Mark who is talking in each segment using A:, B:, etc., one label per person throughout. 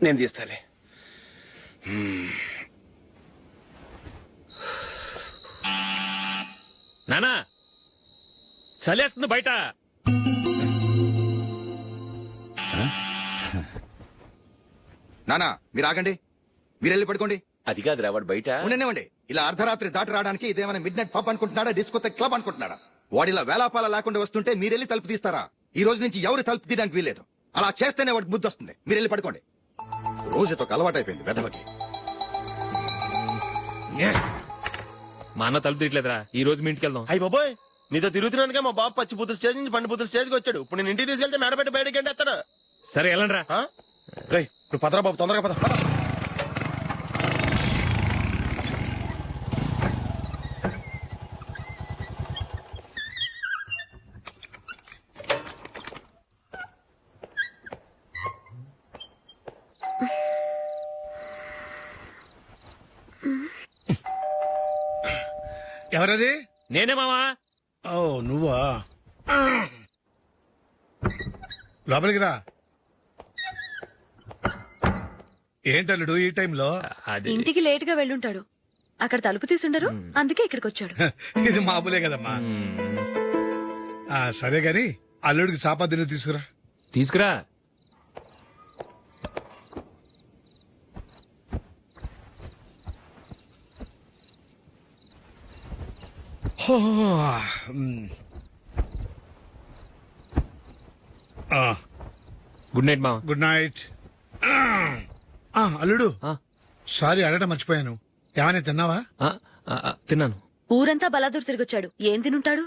A: నేను తీస్తాలే.
B: నానా చలేస్తుంది బయట.
C: నానా మీరు ఆగండి, మీరు వెళ్ళి పడుకోండి.
A: అది కాదురా వాడు బయట.
C: ఉండనివ్వండి. ఇలా అర్ధరాత్రి దాటి రావడానికి ఇదేమైనా మిడ్ నైట్ పబ్ అనుకుంటున్నాడా, డిస్కోతే క్లబ్ అనుకుంటున్నాడా? వాడిలా వేలాపాల లేకుండా వస్తుంటే మీరెళ్ళి తలుపు తీస్తారా? ఈ రోజు నుంచి ఎవరు తలుపు తీయడానికి వీల్లేదు. అలా చేస్తేనే వాడికి బుద్ధి వస్తుంది. మీరు వెళ్ళి పడుకోండి. రోజుతో అలవాటు అయిపోయింది వెధవకి.
B: మా అన్న తలుపు తీయట్లేదురా. ఈ రోజు మీ ఇంటికి వెళ్దాం.
D: అయ్యి బాబోయ్, నీతో తిరుగుతున్నందుకే మా బాబు పచ్చి బుద్ధుల స్టేజ్ నుంచి పండు బుద్ధుల స్టేజ్కి వచ్చాడు. ఇప్పుడు నేను ఇంటికి తీసుకెళ్తే మేడపెట్టి బయటకి ఎండేస్తాడు.
B: సరే వెళ్ళండి రా.
D: రేయ్ నువ్వు పదరా బాబు, తొందరగా పద.
E: ఎవరది?
B: నేనే మావా.
E: ఓ నువ్వా? లోపలికి రా. ఏంటల్లుడు ఈ టైంలో?
B: అది
F: ఇంటికి లేట్ గా వెళ్ళుంటాడు. అక్కడ తలుపు తీసుండరు, అందుకే ఇక్కడికి వచ్చాడు.
E: ఇది మామూలే కదమ్మా. సరే గాని అల్లుడికి చాపాదిని తీసుకురా.
B: తీసుకురా. గుడ్ నైట్ మావా.
E: Good night. అల్లుడు సారీ అడగటం మర్చిపోయాను. ఏమైనా తిన్నావా?
B: తిన్నాను.
F: ఊరంతా బలాదూర్ తిరిగొచ్చాడు. ఏం తినుంటాడు?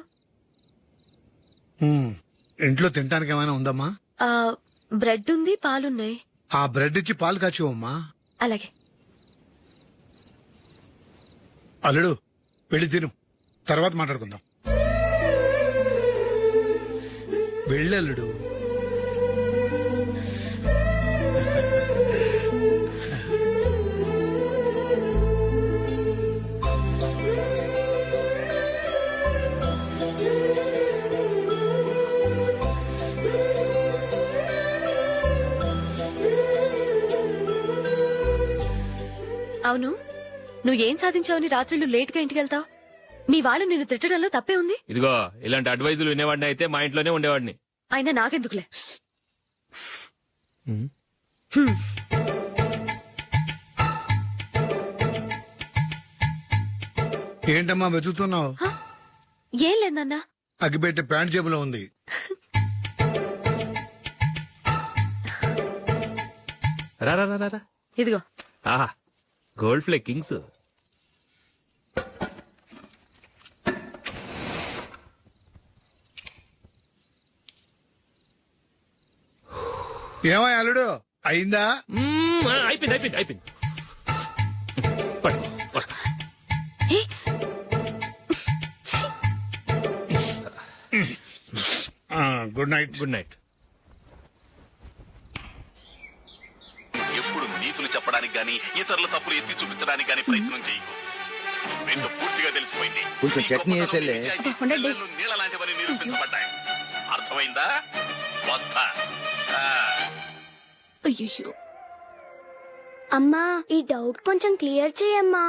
E: ఇంట్లో తినడానికి ఏమైనా ఉందమ్మా?
F: బ్రెడ్ ఉంది, పాలున్నాయి.
E: ఆ బ్రెడ్ ఇచ్చి పాలు కాచివమ్మా.
F: అలాగే.
E: అల్లుడు వెళ్ళి తిను, తర్వాత మాట్లాడుకుందాం. వెళ్ళల్లుడు.
F: అవును, నువ్వేం సాధించావని రాత్రులు లేట్ గా ఇంటికి వెళ్తావు? మీ వాళ్ళు నిన్ను తిట్టడంలో తప్పే ఉంది.
B: ఇదిగో ఇలాంటి అడ్వైజులు వినేవాడిని అయితే మా ఇంట్లోనే ఉండేవాడిని.
F: అయినా నాకెందుకులే.
E: ఏంటమ్మా వెతుకుతున్నావు?
F: ఏం లేదన్నా.
E: అగ్గిపెట్టే ప్యాంట్ జేబులో ఉంది.
B: రా రా రా రా.
F: ఇదిగో.
B: ఆహా, గోల్డ్ ఫ్లే కింగ్స్.
E: ఏమో అల్లుడు అయిందా?
B: అయిపోయింది అయిపోయింది అయిపోయింది. పట్టు, వస్తా.
E: Good night.
B: Good night.
G: ఎప్పుడు నీతులు చెప్పడానికి గాని ఇతరుల తప్పులు ఎత్తి చూపించడానికి గాని ప్రయత్నం చేయకు. రెండు పూర్తిగా తెలిసిపోయింది.
C: కొంచెం చట్నీ వేసేలే.
G: నీళ్ళ లాంటివని నిరూపించబడ్డాయి. అర్థమైందా? వస్తా.
H: అయ్యో అమ్మా, ఈ డౌట్ కొంచెం క్లియర్ చేయమ్మా.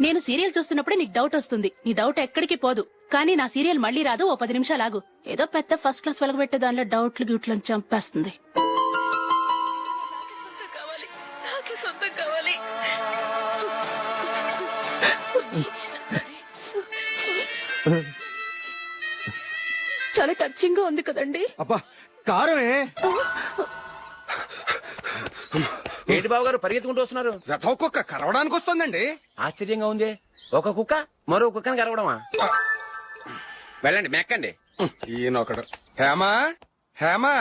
I: నేను సీరియల్ చూస్తున్నప్పుడే నీకు డౌట్ వస్తుంది. నీ డౌట్ ఎక్కడికి పోదు. కానీ నా సీరియల్ మళ్ళీ రాదు. ఓ 10 నిమిషాలు ఆగు. ఏదో పెద్ద ఫస్ట్ క్లాస్ వెలగబెట్టే దానిలో డౌట్లు గ్యూట్లను చంపేస్తుంది. చాలా టచింగ్ గా ఉంది కదండి.
C: అబ్బా కారమే.
A: ఏంటి బాబు గారు పరిగెత్తుకుంటూ వస్తున్నారు?
C: రథ కుక్క కరవడానికి వస్తుందండి.
A: ఆశ్చర్యంగా ఉంది. ఒక కుక్క మరో కుక్కని కరవడమా? వెళ్ళండి, మెక్కండి.
C: ఈయనొకడు. హేమా హేమా.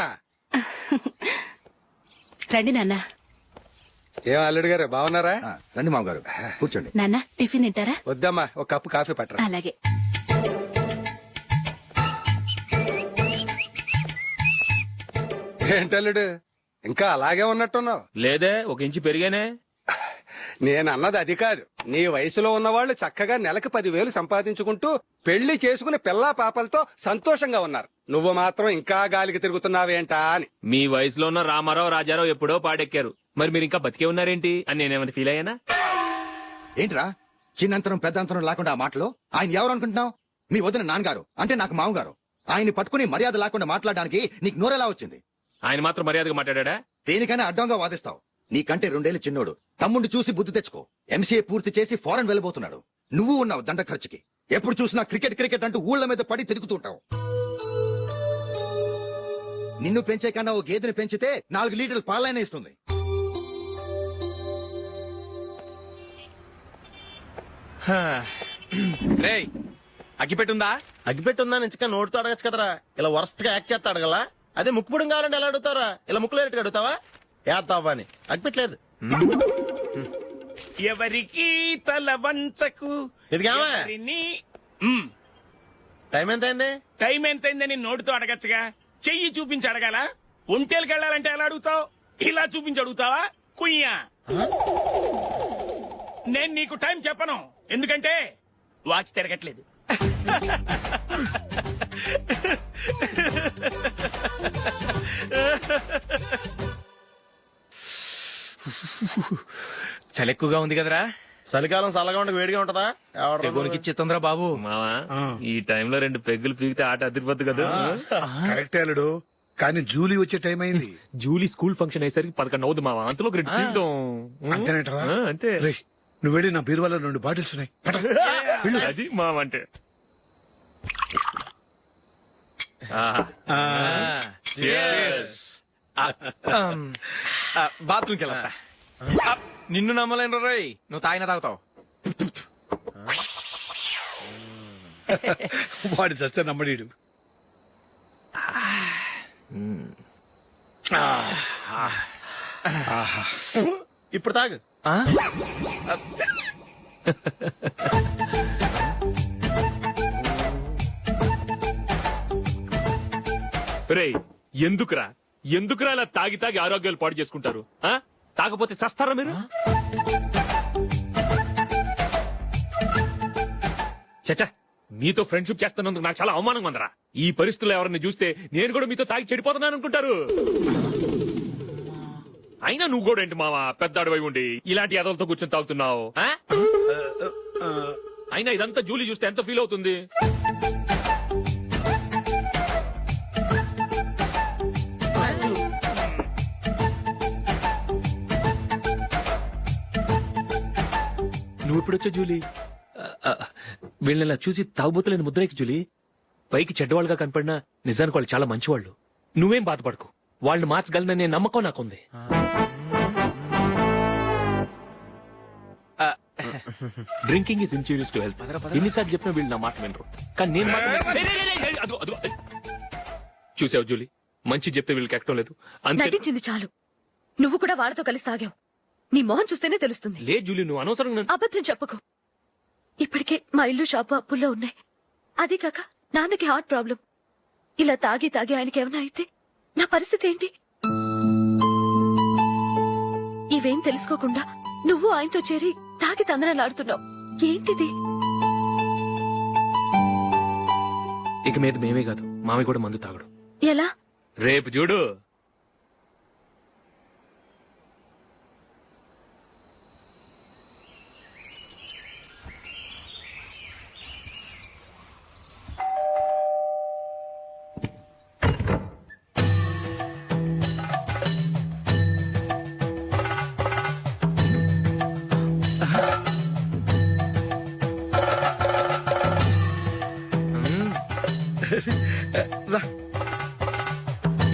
I: రండి నాన్న.
C: ఏం అల్లుడు గారు బాగున్నారా? రండి మామగారు కూర్చోండి.
I: నాన్న టిఫిన్ తింటారా?
C: వద్దమ్మా, ఒక కప్పు కాఫీ పట్టరా.
I: అలాగే.
C: ఏంటల్లుడు ఇంకా అలాగే ఉన్నట్టున్నావు?
B: లేదే, 1 ఇంచు పెరిగానే.
J: నేనన్నది అది కాదు. నీ వయసులో ఉన్నవాళ్ళు చక్కగా నెలకు 10,000 సంపాదించుకుంటూ పెళ్లి చేసుకుని పిల్లా పాపలతో సంతోషంగా ఉన్నారు. నువ్వు మాత్రం ఇంకా గాలికి తిరుగుతున్నావేంటా అని.
B: మీ వయసులో ఉన్న రామారావు రాజారావు ఎప్పుడో పాడెక్కారు, మరి మీరు ఇంకా బతికే ఉన్నారేంటి అని నేనేమైనా ఫీల్ అయ్యానా?
C: ఏంట్రా చిన్నంతరం పెద్దంతరం లేకుండా ఆ మాటలు? ఆయన ఎవరు అనుకుంటున్నావు? మీ వదిన నాన్నగారు, అంటే నాకు మామగారు. ఆయన్ని పట్టుకుని మర్యాద లేకుండా మాట్లాడడానికి నీకు నోరెలా వచ్చింది?
B: ఆయన మాత్రం మర్యాదగా మాట్లాడా?
C: దేనికైనా అడ్డంగా వాదిస్తావు. నీకంటే 2 ఏళ్లు చిన్నోడు. తమ్ముడు చూసి బుద్ధి తెచ్చుకో. ఎంసీఏ పూర్తి చేసి ఫారెన్ వెళ్ళబోతున్నాడు. నువ్వు ఉన్నావు దండ ఖర్చుకి. ఎప్పుడు చూసినా క్రికెట్ క్రికెట్ అంటూ ఊళ్ళ మీద పడి తిరుగుతుంటావు. నిన్ను పెంచే కన్నా ఓ గేదెని పెంచితే 4 లీటర్ల పాలైనా ఇస్తుంది.
A: రేయ్ అగ్గిపెట్టుందా?
D: అగ్గిపెట్టుందా నుంచి నోటితో అడగచ్చు కదరా. ఇలా వరస్ట్ గా యాక్ట్ చేస్తా అడగలా? అదే ముక్కుపుడం కావాలంటే ఎలా అడుగుతారా? ఇలా ముక్కులు అడుగుతావా? ఏత్తావా అని అగ్గిపెట్టలేదు.
K: ఎవరికి తల వంచకు.
D: ఇదిగామా టైం ఎంత అయింది?
K: టైం ఎంతైందని నోటితో అడగచ్చుగా, చెయ్యి చూపించి అడగాల? ఒంటేలకు వెళ్ళాలంటే ఎలా అడుగుతావు? ఇలా చూపించి అడుగుతావా? కుయ్యా. నేను నీకు టైం చెప్పను, ఎందుకంటే వాచ్ తిరగట్లేదు.
A: చలి ఎక్కువగా ఉంది కదరా?
D: చలికాలం చల్లగా ఉంటే వేడిగా ఉంటదా?
A: తెగోనికి ఇచ్చేతుందిరా బాబు.
B: మావా ఈ టైంలో 2 పెగ్గులు పీకితే ఆట అదిరిపోద్దు కదా.
E: కరెక్ట్ అల్లుడు, కానీ జూలీ వచ్చే టైం అయింది.
B: జూలీ స్కూల్ ఫంక్షన్ అయ్యేసరికి 11 అవుతుంది మావా. అంతలో 2 పీకుతాం.
E: అంతేనేటవా?
B: అంతే.
E: రేయ్, నువ్వు వెళ్ళి నా బీరువాలో 2 బాటిల్స్ ఉన్నాయి. పట. వెళ్ళు.
B: అది మావా అంటే. ఆహా.
A: బాత్రూమ్కి వెళ్ళా. నిన్ను నమ్మలేను రోయ్, నువ్వు తాగినా తాగుతావు.
E: వాడి చస్తే నమ్మడీడు.
D: ఇప్పుడు తాగు.
B: రేయ్ ఎందుకురా ఇలా తాగి తాగి ఆరోగ్యాలు పాడు చేసుకుంటారు? తాగపోతే చస్తారా మీరు? చచ్చా, మీతో ఫ్రెండ్షిప్ చేస్తున్నందుకు నాకు చాలా అవమానంగా ఉందరా. ఈ పరిస్థితుల్లో ఎవరిని చూస్తే నేను కూడా మీతో తాగి చెడిపోతున్నాను అనుకుంటారు. అయినా నువ్వు కూడా ఏంటి మావా, పెద్ద అడవై ఉండి ఇలాంటి ఎదలతో కూర్చొని తాగుతున్నావు? అయినా ఇదంతా జూలీ చూస్తే ఎంత ఫీల్ అవుతుంది? నువ్వు ఎప్పుడొచ్చా జూలీ? వీళ్ళని చూసి తాగుబోతులేని ముద్రేకి జూలీ. పైకి చెడ్డవాళ్ళుగా కనపడినా నిజానికి వాళ్ళు చాలా మంచివాళ్ళు. నువ్వేం బాధపడకు, వాళ్ళని మార్చగలననే నమ్మకం నాకుంది. Drinking is injurious to health. ఎన్నిసార్లు చెప్పినా వీళ్ళు నా మాట వినరు, కానీ నేను మాత్రం. చూసావు జూలీ, మంచి చెప్తే వీళ్ళకి ఎక్కడం లేదు. అంతే.
F: నటించింది చాలు. నువ్వు కూడా వాళ్ళతో కలిసి తాగావు. నీ మొహం చూస్తేనే తెలుస్తుంది.
B: లే జూలీ, నువ్వు అనవసరంగా
F: అబద్ధం చెప్పకు. ఇప్పటికే మా ఇల్లు షాపు అప్పుల్లో ఉన్నాయి. అదే కాక నాన్నకి హార్ట్ ప్రాబ్లం. ఇలా తాగి తాగి ఆయనకి ఏమైనా అయితే నా పరిస్థితి ఏంటి? ఇవేం తెలుసుకోకుండా నువ్వు ఆయనతో చేరి తాగి తందనలాడుతున్నావు. ఏంటిది?
B: ఇక మీద మేమే కాదు, మామి కూడా మందు తాగడు.
F: ఎలా?
B: రేపు చూడు.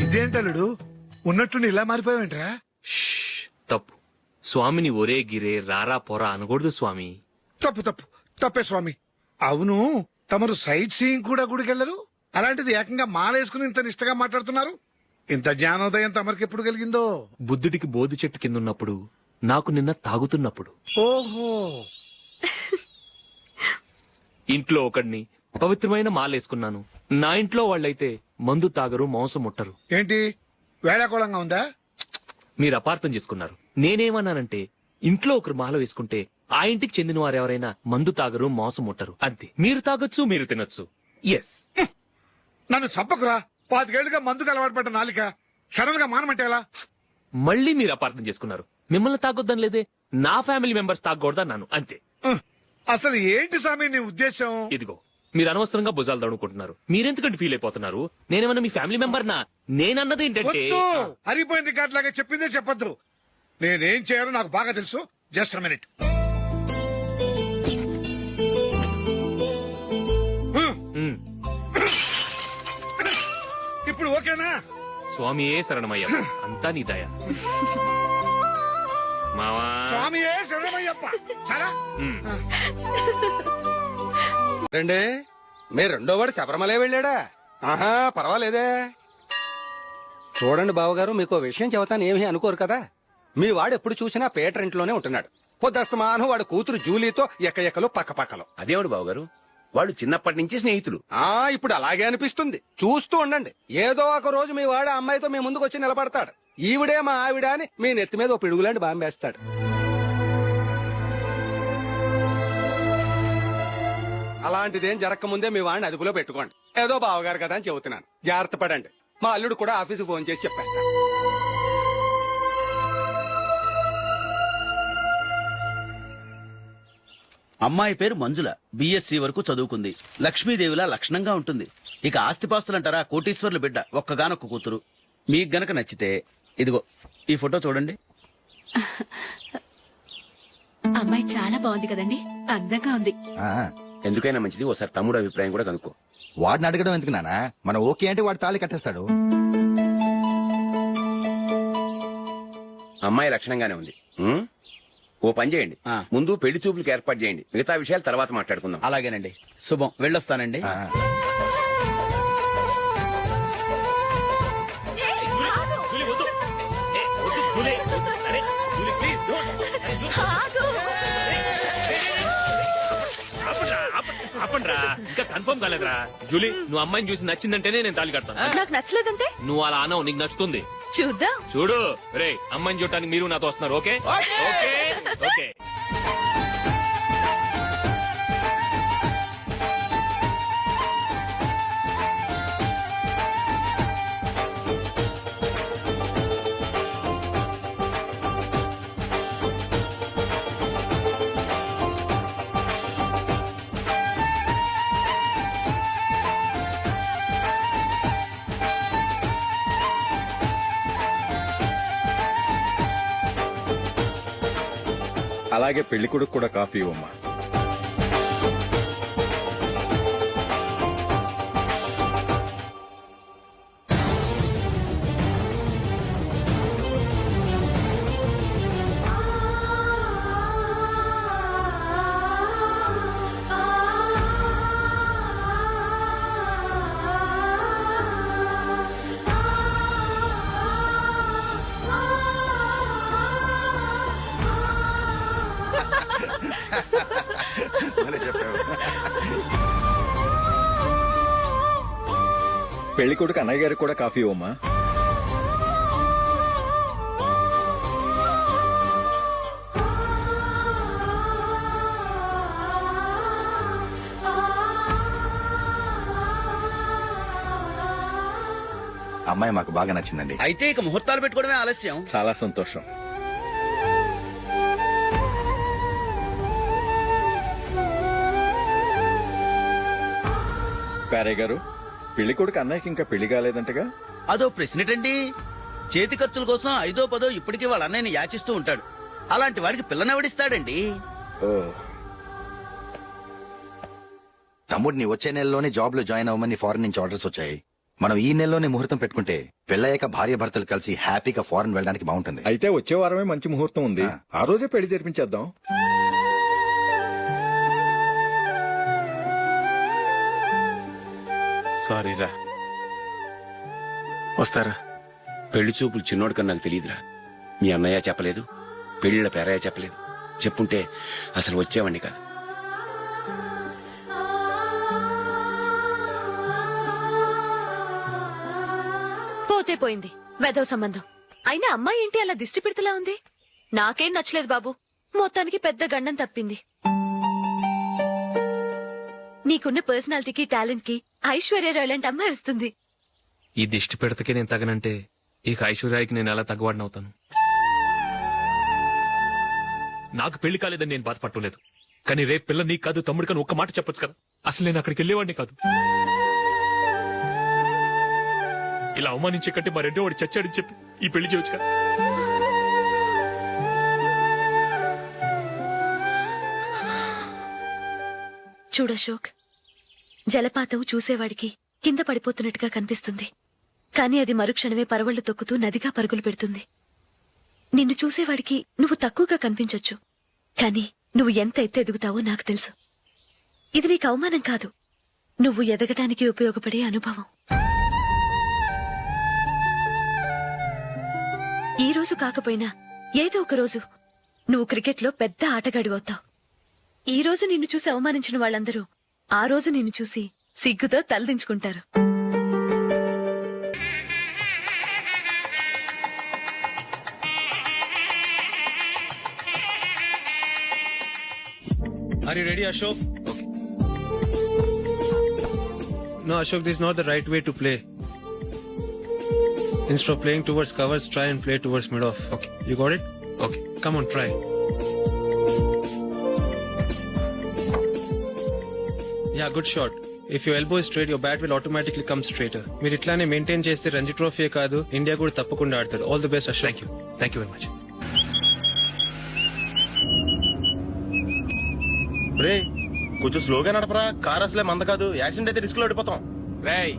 E: ఇదేంటల్లుడు, ఉన్నట్టుండి ఇలా మారిపోయావేంట్రా?
B: తప్పు స్వామిని ఒరే గిరే రారా పోరా అనకూడదు స్వామి.
E: తప్పే స్వామి. అవును, తమరు సైట్ సీయింగ్ కూడా గుడికెళ్లరు. అలాంటిది ఏకంగా మాలేసుకుని ఇంత నిష్టగా మాట్లాడుతున్నారు. ఇంత జ్ఞానోదయం తమరికి ఎప్పుడు కలిగిందో?
B: బుద్ధుడికి బోధి చెట్టు కింద ఉన్నప్పుడు, నాకు నిన్న తాగుతున్నప్పుడు.
E: ఓహో.
B: ఇంట్లో ఒకడిని పవిత్రమైన మాలేసుకున్నాను. నా ఇంట్లో వాళ్ళైతే మందు తాగరు, మాంసం ముట్టరు.
E: ఏంటి వేళాకోళంగా ఉందా?
B: మీరు అపార్థం చేసుకున్నారు. నేనేమన్నానంటే ఇంట్లో ఒకరు మాల వేసుకుంటే ఆ ఇంటికి చెందిన వారు ఎవరైనా మందు తాగరు, మోసం ముట్టరు. అంతే. మీరు తాగొచ్చు, మీరు తినొచ్చు. ఎస్.
E: నన్ను చంపకురా. 5 ఏళ్లుగా మందుకు అలవాటు పడ్డ నాలిక సడన్ గా మానమంటే ఎలా?
B: మళ్ళీ మీరు అపార్థం చేసుకున్నారు. మిమ్మల్ని తాగొద్దని లేదే, నా ఫ్యామిలీ మెంబర్స్ తాగకూడదన్నాను. అంతే.
E: అసలు ఏంటి స్వామి నీ ఉద్దేశం?
B: ఇదిగో, మీరు అనవసరంగా భుజాలు దడుకుంటున్నారు. మీరెందుకంటే ఫీల్ అయిపోతున్నారు? నేనేమన్నా మీ ఫ్యామిలీ మెంబర్ నా? నేనన్నది ఏంటంటే,
E: వద్దు, హరిపోయిన రికార్డ్ లాగా చెప్పిందే చెప్పొద్దు. నేనేం చేయాలో నాకు బాగా తెలుసు. Just minute. ఇప్పుడు ఓకేనా?
B: స్వామియే శరణమయ్య, అంతా నీ దయ. మావా,
E: స్వామియే శరణమయ్యప్ప. చాలా
J: రండి. మీ రెండో వాడు శబరిమలే వెళ్ళాడా? ఆహా, పర్వాలేదే. చూడండి బావగారు, మీకు విషయం చెబుతాను, ఏమీ అనుకోరు కదా. మీ వాడు ఎప్పుడు చూసినా పేటరింట్లోనే ఉంటున్నాడు. పొద్దస్తమానం వాడు కూతురు జూలీతో ఎక్కలు పక్కపక్కలు.
A: అదేవిడు బావగారు, వాడు చిన్నప్పటి నుంచి స్నేహితులు.
J: ఇప్పుడు అలాగే అనిపిస్తుంది. చూస్తూ ఉండండి, ఏదో ఒక రోజు మీ వాడు అమ్మాయితో మీ ముందుకు వచ్చి నిలబడతాడు. ఈవిడే మా ఆవిడ అని మీ నెత్తి మీద ఓ పిడుగులాంటి బాంబేస్తాడు. అలాంటిదేం జరగకముందే మీ వాడిని అదుపులో పెట్టుకోండి. ఏదో బావగారు కదా అని చెబుతున్నాను, జాగ్రత్త పడండి. మా అల్లుడు కూడా ఆఫీసు ఫోన్ చేసి చెప్పేస్తాను.
L: అమ్మాయి పేరు మంజుల, బిఎస్సి వరకు చదువుకుంది. లక్ష్మీదేవిలా లక్షణంగా ఉంటుంది. ఇక ఆస్తిపాస్తులంటారా, కోటీశ్వర్ల బిడ్డ, ఒక్కగానొక్క కూతురు. మీకు గనక నచ్చితే ఇదిగో ఈ ఫోటో చూడండి.
I: అమ్మాయి చాలా బాగుంది కదండి, అందంగా ఉంది.
A: ఎందుకైనా మంచిది ఓసారి తమ్ముడు అభిప్రాయం కూడా కనుక్కో.
C: వాడిని అడగడం ఎందుకు నానా? మనం ఓకే అంటే వాడు తాళి కట్టేస్తాడు.
A: అమ్మాయి లక్షణంగానే ఉంది. ఓ పని చేయండి, ముందు పెళ్లి చూపులకు ఏర్పాటు చేయండి. మిగతా విషయాలు తర్వాత మాట్లాడుకుందాం.
L: అలాగేనండి. శుభం, వెళ్ళొస్తానండి.
B: జూలీ, వద్దు. ఏ, వద్దు, జూలీ. అరే, జూలీ, please, don't. ఆపండ్రా, ఇంకా కన్ఫర్మ్ కాలేదురా. జూలీ, నువ్వు అమ్మాయిని చూసి నచ్చిందంటేనే నేను తాళి కడతాను.
F: నాకు నచ్చలేదంటే
B: నువ్వు అలా అనవు, నీకు నచ్చుతుంది.
F: చూద్దాం.
B: చూడు రే, అమ్మాయిని చూడటానికి మీరు నాతో వస్తున్నారు. Okay okay okay.
C: అలాగే పెళ్లి కొడుకు కూడా కాఫీ ఇవ్వమ్మా. పెళ్లి కొడుకు అన్నయ్య గారికి కూడా కాఫీ ఇవ్వమ్మా. అమ్మాయి మాకు బాగా నచ్చిందండి.
L: అయితే ఇక ముహూర్తాలు పెట్టుకోవడమే ఆలస్యం.
C: చాలా సంతోషం. పేరయ్య గారు, పెళ్లి కొడుకు అన్నయ్యకి ఇంకా పెళ్లి కాలేదంటగా?
L: అదో ప్రశ్నటండి. చేతి ఖర్చుల కోసం 5ో 10 ఇప్పటికీ వాళ్ళ అన్నయ్యని యాచిస్తూ ఉంటాడు. అలాంటి వాడికి పిల్లనెవడిస్తాడండి?
C: తమ్ముడిని వచ్చే నెలలోనే జాబ్ లో జాయిన్ అవ్వమని ఫారెన్ నుంచి ఆర్డర్స్ వచ్చాయి. మనం ఈ నెలలోనే ముహూర్తం పెట్టుకుంటే పెళ్ళయ్యాక భార్య భర్తలు కలిసి హ్యాపీగా ఫారెన్ వెళ్ళడానికి బాగుంటుంది.
M: అయితే వచ్చే వారమే మంచి ముహూర్తం ఉంది. ఆ రోజే పెళ్లి జరిపించేద్దాం.
A: సారీరా, వస్తారా? పెళ్లి చూపులు చిన్నోడు కన్నా నాకు తెలియదురా. మీ అన్నయ్య చెప్పలేదు, పెళ్లిళ్ళ పేరయ్య చెప్పలేదు. చెప్పుంటే అసలు వచ్చేవాడిని కాదు.
F: పోతే పోయింది వెధవ సంబంధం. అయినా అమ్మాయి ఏంటి అలా దిష్టి పెడతలా ఉంది? నాకేం నచ్చలేదు బాబు. మొత్తానికి పెద్ద గండం తప్పింది. నీకున్న పర్సనాలిటీకి టాలెంట్ కి ఐశ్వర్యరాయ్ లాంటి అమ్మాయి వస్తుంది.
B: ఈ దిష్టి పెడతకే నేను తగనంటే ఇక ఐశ్వర్యానికి నేను ఎలా తగ్గవాడినవుతాను. నాకు పెళ్లి కాలేదని నేను బాధపడలేదు, కానీ రేపు పిల్ల నీకు కాదు తమ్ముడు కానీ ఒక్క మాట చెప్పొచ్చు కదా. అసలు నేను అక్కడికి వెళ్ళేవాడిని కాదు. ఇలా అవమానించే కంటే మా రెండో వాడు చచ్చాడని చెప్పి ఈ పెళ్లి చేయొచ్చు కదా.
F: చూడశోక్, జలపాతం చూసేవాడికి కింద పడిపోతున్నట్టుగా కనిపిస్తుంది, కానీ అది మరుక్షణమే పరవళ్లు తొక్కుతూ నదిగా పరుగులు పెడుతుంది. నిన్ను చూసేవాడికి నువ్వు తక్కువగా కనిపించొచ్చు, కానీ నువ్వు ఎంత ఎత్తు ఎదుగుతావో నాకు తెలుసు. ఇది నీకు అవమానం కాదు, నువ్వు ఎదగటానికి ఉపయోగపడే అనుభవం. ఈ రోజు కాకపోయినా ఏదో ఒక రోజు నువ్వు క్రికెట్లో పెద్ద ఆటగాడివవుతావు. ఈ రోజు నిన్ను చూసి అవమానించిన వాళ్ళందరూ ఆ రోజు నిన్ను చూసి సిగ్గుతో తలదించుకుంటారు.
B: Are you ready, Ashok? Okay. No, Ashok, this is not the right way to play. Instead of playing towards covers, try and play towards mid-off. Okay. You got it? Okay. Come on, try. Yeah, good shot. If your elbow is straight, your bat will automatically come straighter. మీరు ఇట్లానే maintain చేస్తే Ranji trophy కాదు, India కూడా తప్పకుండా ఆడతాడు. All the best, Ashok. Thank you very much.
D: రే కొంచెం స్లోగా నడపరా, కార్ అసలే మంద కాదు, యాక్సిడెంట్ అయితే రిస్క్ లో ఓడిపోతాం.
B: రేయ్,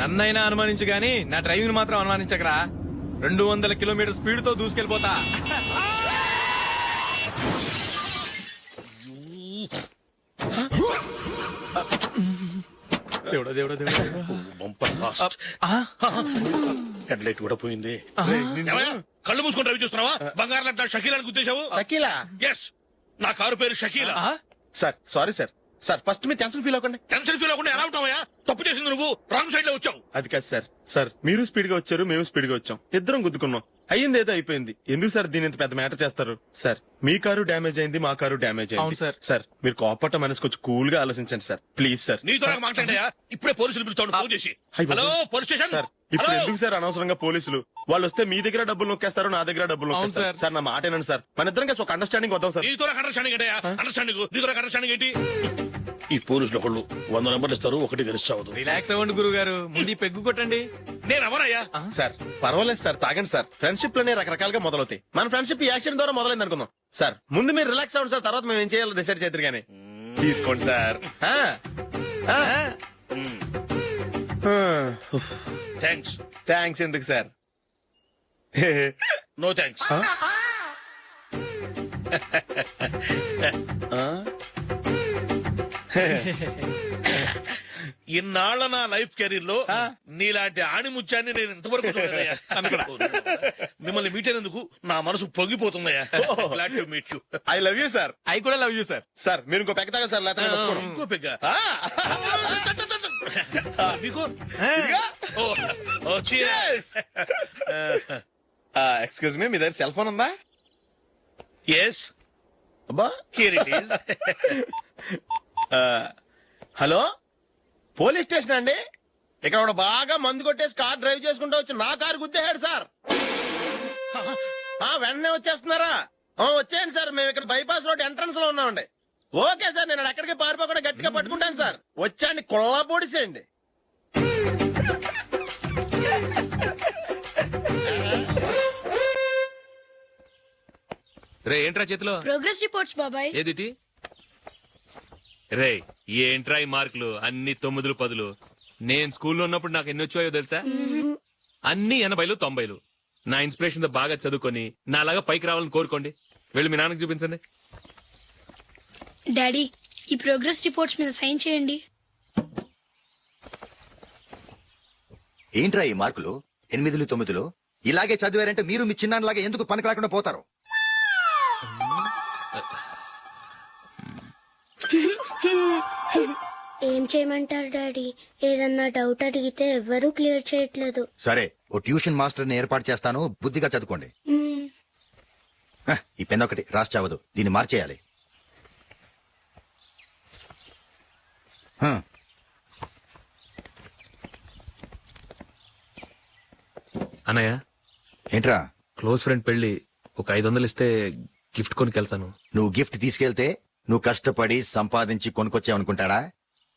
B: నన్నైనా అనుమానించు గాని నా డ్రైవింగ్ మాత్రం అనుమానించకరా. 200 కిలోమీటర్ స్పీడ్ తో దూసుకెళ్ళిపోతా. దేవుడా దేవుడా దేవుడా.
D: హెడ్ లైట్ కూడా పోయింది.
K: కళ్ళు మూసుకొని రవి చూస్తున్నావా? బంగారం లాంటి షకీలాని గుర్తించావు?
D: షకీలా?
K: ఎస్, నా కారు పేరు Shakeela.
D: Sir sorry sir. Sir first మీరు టెన్షన్ ఫీల్ అవ్వకండి.
K: టెన్షన్ ఫీల్ అవ్వకుండా ఎలా ఉంటావా? తప్పు చేసింది నువ్వు, రాంగ్ సైడ్ లో వచ్చావు.
D: అది కాదు సార్. సార్ మీరు స్పీడ్ గా వచ్చారు, మేము స్పీడ్ గా వచ్చాం, ఇద్దరం గుద్దుకున్నాం. అయ్యింది ఏదో అయిపోయింది. ఎందుకు సార్ దీని ఇంత పెద్ద మ్యాటర్ చేస్తారు? సార్ మీ కారు డ్యామేజ్ అయింది, మా కారు డ్యామేజ్ అయింది. సార్ మీరు కోపట్ట మనసు కొంచెం కూల్ గా ఆలోచించండి సార్, ప్లీజ్ సార్.
K: నీతో నాకు మాట్లాడాయా? ఇప్పుడే పోలీసులు పిలుస్తాను, ఫోన్ చేసి. Hello police station.
D: సార్ ఇప్పుడు ఎందుకు సార్ అనవసరంగా పోలీసులు? వాళ్ళు వస్తే మీ దగ్గర డబ్బులు నొక్కేస్తారు, నా దగ్గర డబ్బులు నొక్కేస్తారు. సార్ నా మాట ఏనండి సార్, మన ఇద్దరం కలిసి ఒక అండర్స్టాండింగ్ వద్దాం సార్.
K: నీతో నాకు అండర్స్టాండింగ్ ఏంటయ్యా? అండర్స్టాండింగ్ నీతో నాకు అండర్స్టాండింగ్ ఏంటి?
G: ఈ పోలీసులు ఒకళ్ళు 100 నెంబర్లు ఇస్తారు, ఒకటి గెలుస్తావదు.
B: రిలాక్స్ అవ్వండి గురువు గారు, ముందు ఈ పెగ్గు కొట్టండి.
K: నేను ఎవరయ్యా?
D: సార్ పర్వాలేదు సార్, తాగండి సార్. ఫ్రెండ్షిప్ లోనే రకరకాలుగా మొదలవుతాయి. మన ఫ్రెండ్షిప్ ఈ యాక్సిడెంట్ ద్వారా మొదలైంది అనుకుందాం. సార్ ముందు మీరు రిలాక్స్ అవ్వండి సార్, తర్వాత మేము ఏం చేయాలో డిసైడ్ చేద్దరు గానీ. తీసుకోండి సార్.
K: థ్యాంక్స్.
D: థ్యాంక్స్ ఎందుకు సార్?
K: No thanks. ఇన్నాళ్ల నా లైఫ్ కెరీర్ లో నీలాంటి ఆణిముత్యాన్ని నేను ఇంతవరకు చూడలేదయ్యా. మిమ్మల్ని మీట్ అయినందుకు నా మనసు పొంగిపోతుందయ్యా. Glad to meet you.
D: I love you sir.
B: I కూడా లవ్ యూ సార్.
D: సార్ మీరు ఇంకో పెక్క తాగండి సార్, లేకపోతే నేను ఒప్పుకోను.
K: ఇంకో పెగ్గ మీకు?
D: ఎక్స్క్యూజ్ మీ, మీ దగ్గర సెల్ ఫోన్ ఉందా?
K: ఎస్,
D: అబ్బా
K: here it is.
D: Hello police station అండి. ఇక్కడ ఒకడు బాగా మందు కొట్టేసి కార్ డ్రైవ్ చేసుకుంటూ వచ్చి నా కారు గుద్దేశాడు సార్. వెంటనే వచ్చేస్తున్నారా? వచ్చేయండి సార్, మేము ఇక్కడ బైపాస్ రోడ్ ఎంట్రన్స్ లో ఉన్నామండి. ఓకే సార్, నేను ఎక్కడికి పారిపోకుండా గట్టిగా పట్టుకుంటాను సార్. వచ్చాండి, కుళ్ళ పొడిసేయండి.
B: రే ఏంట్రా చేతిలో?
H: ప్రోగ్రెస్ రిపోర్ట్స్ బాబాయ్.
B: ఏదిటి? రే ఏంట్రా ఈ మార్కులు అన్ని 9, 10? నేను స్కూల్లో ఉన్నప్పుడు నాకు ఎన్ని వచ్చాయో తెలుసా? అన్ని 80, 90. నా ఇన్స్పిరేషన్ తో బాగా చదువుకొని నాలాగా పైకి రావాలని కోరుకోండి. వెళ్ళి మీ నాన్నకి చూపించండి.
H: డాడీ ఈ ప్రోగ్రెస్ రిపోర్ట్స్ మీద సైన్ చేయండి.
C: ఏంట్రా ఈ మార్కులు? 8, 9? ఇలాగే చదివారంటే మీరు మీ చిన్నాన్నలాగా ఎందుకు పనికి రాకుండా పోతారు?
H: ఏం చేయమంటారు డాడీ? ఏదన్నా డౌట్ అడిగితే ఎవ్వరూ క్లియర్ చేయట్లేదు.
C: సరే, ఓ ట్యూషన్ మాస్టర్ ని ఏర్పాటు చేస్తాను, బుద్ధిగా చదువుకోండి. ఈ పెన్ ఒకటి రాసి చావదు, దీన్ని మార్చేయాలి. హ,
B: అన్నయ్య
C: ఏంట్రా
B: క్లోజ్ ఫ్రెండ్ పెళ్లి ఒక 500 ఇస్తే గిఫ్ట్ కొనుకెళ్తాను.
C: నువ్వు గిఫ్ట్ తీసుకెళ్తే నువ్వు కష్టపడి సంపాదించి కొనుక్కొచ్చావనుకుంటాడా?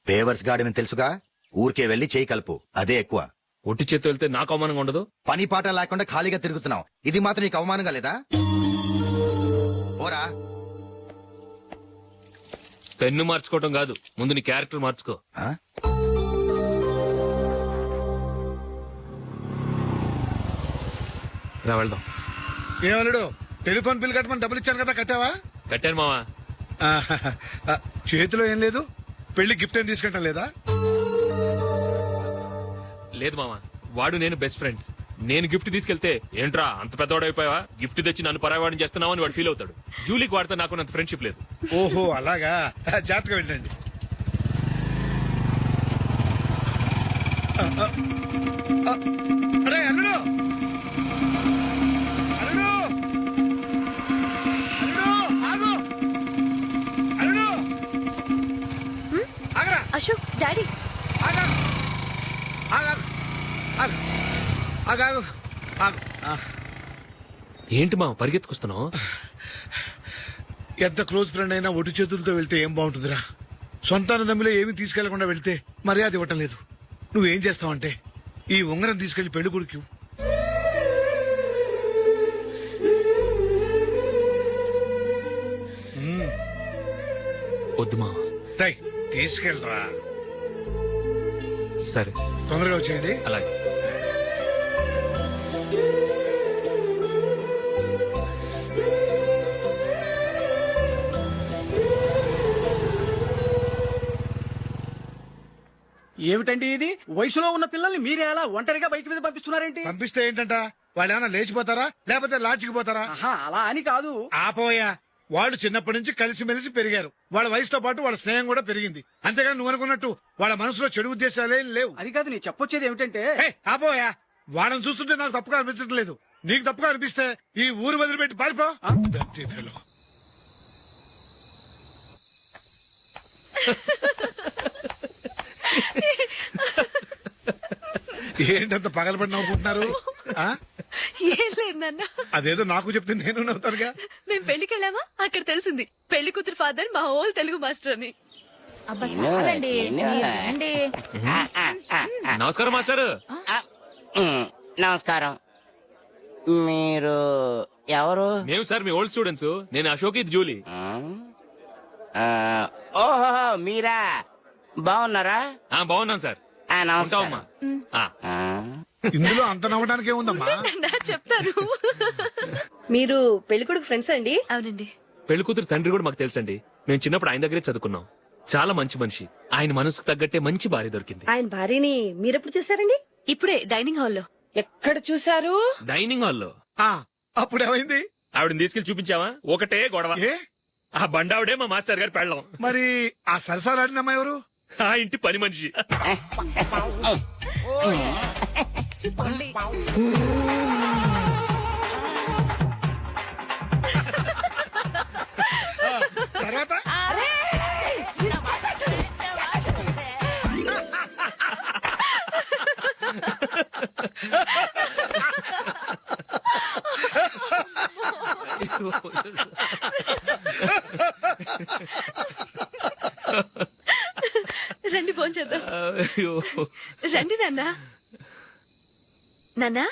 C: పేవర్స్ గార్డెన్ తెలుసుగా, ఊరికే వెళ్లి చేయి కలుపు, అదే ఎక్కువ.
B: ఒట్టి చేత్తో వెళ్తే నాకు అవమానంగా ఉండదు.
C: పని పాట లేకుండా ఖాళీగా తిరుగుతున్నావు, ఇది మాత్రం నీకు అవమానంగా లేదా? పోరా.
B: పెన్ను మార్చుకోవటం కాదు, ముందు నీ క్యారెక్టర్ మార్చుకో.
C: ఆ?
B: రా వెళ్దాం.
E: ఏమలుడు, టెలిఫోన్ బిల్ కట్టమని డబ్బులు ఇచ్చాను కదా, కట్టావా?
B: కట్టాను మావా.
E: చేతిలో ఏం లేదు, పెళ్లి గిఫ్ట్ ఏం తీసుకుంటాం లేదా?
B: లేదు మావా, వాడు నేను బెస్ట్ ఫ్రెండ్స్. నేను గిఫ్ట్ తీసుకెళ్తే ఏంట్రా అంత పెద్దవాడైపోయావా, గిఫ్ట్ తెచ్చి నన్ను పరాయవాడిని చేస్తున్నావు అని వాడు ఫీల్ అవుతాడు. జూలీకి వాడితే నాకు అంత ఫ్రెండ్షిప్ లేదు.
E: ఓహో అలాగా, జాగ్రత్తగా వెళ్ళండి. అరే అల్లుడు, అల్లుడు, అల్లుడు, ఆగు, అల్లుడు, ఆగరా,
F: అశోక్, డాడీ.
E: ఆగా, ఆగా, ఆగు, ఆగాగు, ఆగు.
B: ఏంటి మావ పరిగెత్తుకొస్తున్నావు?
E: ఎంత క్లోజ్ ఫ్రెండ్ అయినా ఒటి చేతులతో వెళ్తే ఏం బాగుంటుందిరా? సొంతాన దమ్మిలో ఏమీ తీసుకెళ్లకుండా వెళ్తే మర్యాద ఇవ్వటం లేదు. నువ్వేం చేస్తావంటే ఈ ఉంగరం తీసుకెళ్లి పెళ్లి కొడుకు.
B: వద్దు మావ.
E: రై తీసుకెళ్ళరా.
B: సరే
E: తొందరగా వచ్చేయండి.
B: అలాగే.
L: ఏమిటండి ఇది? వయసులో ఉన్న పిల్లల్ని మీరే అలా ఒంటరిగా బయట మీద పంపిస్తున్నారేంటి?
E: పంపిస్తే ఏంటంట, వాళ్ళు ఏమైనా లేచిపోతారా లేకపోతే లాడ్జికి పోతారా?
L: అలా అని కాదు.
E: ఆపోయా, వాళ్ళు చిన్నప్పటి నుంచి కలిసిమెలిసి పెరిగారు. వాళ్ళ వయసుతో పాటు వాళ్ళ స్నేహం కూడా పెరిగింది. అంతేగాని నువ్వు అనుకున్నట్టు వాళ్ళ మనసులో చెడు ఉద్దేశాలేం లేవు.
L: అది కాదు, నేను చెప్పొచ్చేది ఏమిటంటే,
E: ఆపోయా, వాళ్ళని చూస్తుంటే నాకు తప్పుగా అనిపించడం లేదు. నీకు తప్పుగా అనిపిస్తే ఈ ఊరు వదిలిపెట్టి పారిపో. Dirty fellow. ఏంటంత పగలబడి నవ్వుకుంటున్నారు?
F: ఏం లేదు నాన్న,
E: అదేదో నాకు చెప్తే నేను నవ్వుతానుగా.
F: మేము పెళ్లికి వెళ్ళామా, అక్కడ తెలిసింది పెళ్లి కూతురు ఫాదర్ మా హోల్ తెలుగు మాస్టర్ అని.
B: నమస్కారం మాస్టర్.
N: నమస్కారం. మీరు ఎవరు?
B: మేము సార్ మీ ఓల్డ్ స్టూడెంట్స్. నేను అశోక్, ఇది జూలీ.
N: ఓహో మీరా, బాగున్నారా?
B: బాగున్నాం సార్.
N: నమస్కారం.
E: ఇందులో అంత నవ్వడానికి ఏముందమ్మా?
F: చెప్తాను.
I: మీరు పెళ్లి కొడుకు ఫ్రెండ్స్ అండి?
F: అవునండి.
B: పెళ్లి కూతురు తండ్రి కూడా మాకు తెలుసండి. మేము చిన్నప్పుడు ఆయన దగ్గరే చదువుకున్నాం. చాలా మంచి మనిషి. ఆయన మనసుకు తగ్గట్టే మంచి భార్య దొరికింది.
I: ఆయన భార్యని మీరెప్పుడు చూసారండి?
F: ఇప్పుడే డైనింగ్ హాల్లో.
I: ఎక్కడ చూసారు?
B: డైనింగ్ హాల్లో.
E: అప్పుడు ఏమైంది?
B: ఆవిడని తీసుకెళ్లి చూపించావా? ఒకటే గొడవ.
E: ఏ
B: ఆ బండావిడే మా మాస్టర్ గారు పెళ్ళం.
E: మరి ఆ సరసాలాడిన అమ్మాయి ఎవరు?
B: ఆ ఇంటి పని మనిషి.
E: తర్వాత
F: రండి ఫోన్ చేద్దాం. రండి నాన్న. నాన్నా,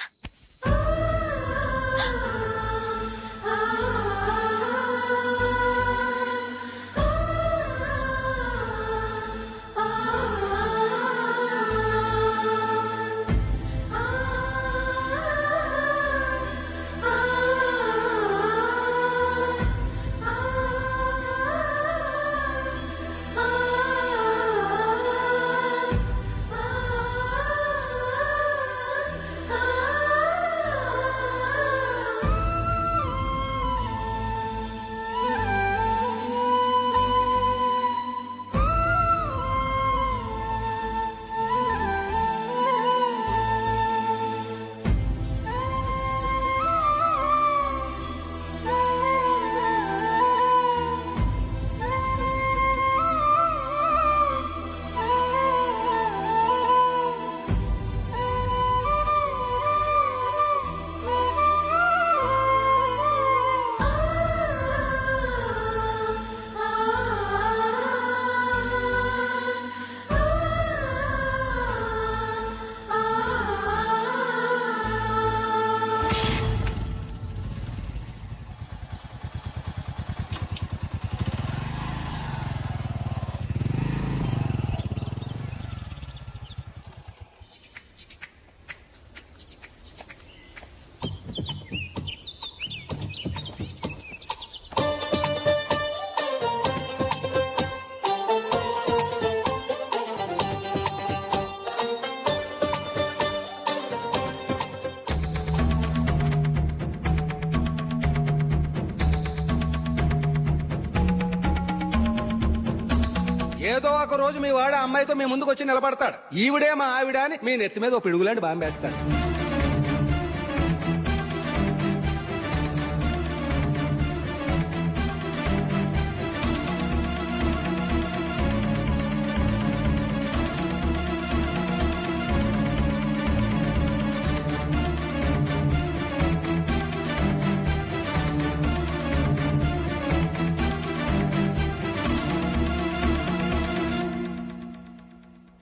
J: ఏదో ఒక రోజు మీ వాడు ఆ అమ్మాయితో మీ ముందుకు వచ్చి నిలబడతాడు. ఈవిడే మా ఆవిడ అని మీ నెత్తి మీద ఓ పిడుగులాంటి బాంబేస్తాడు.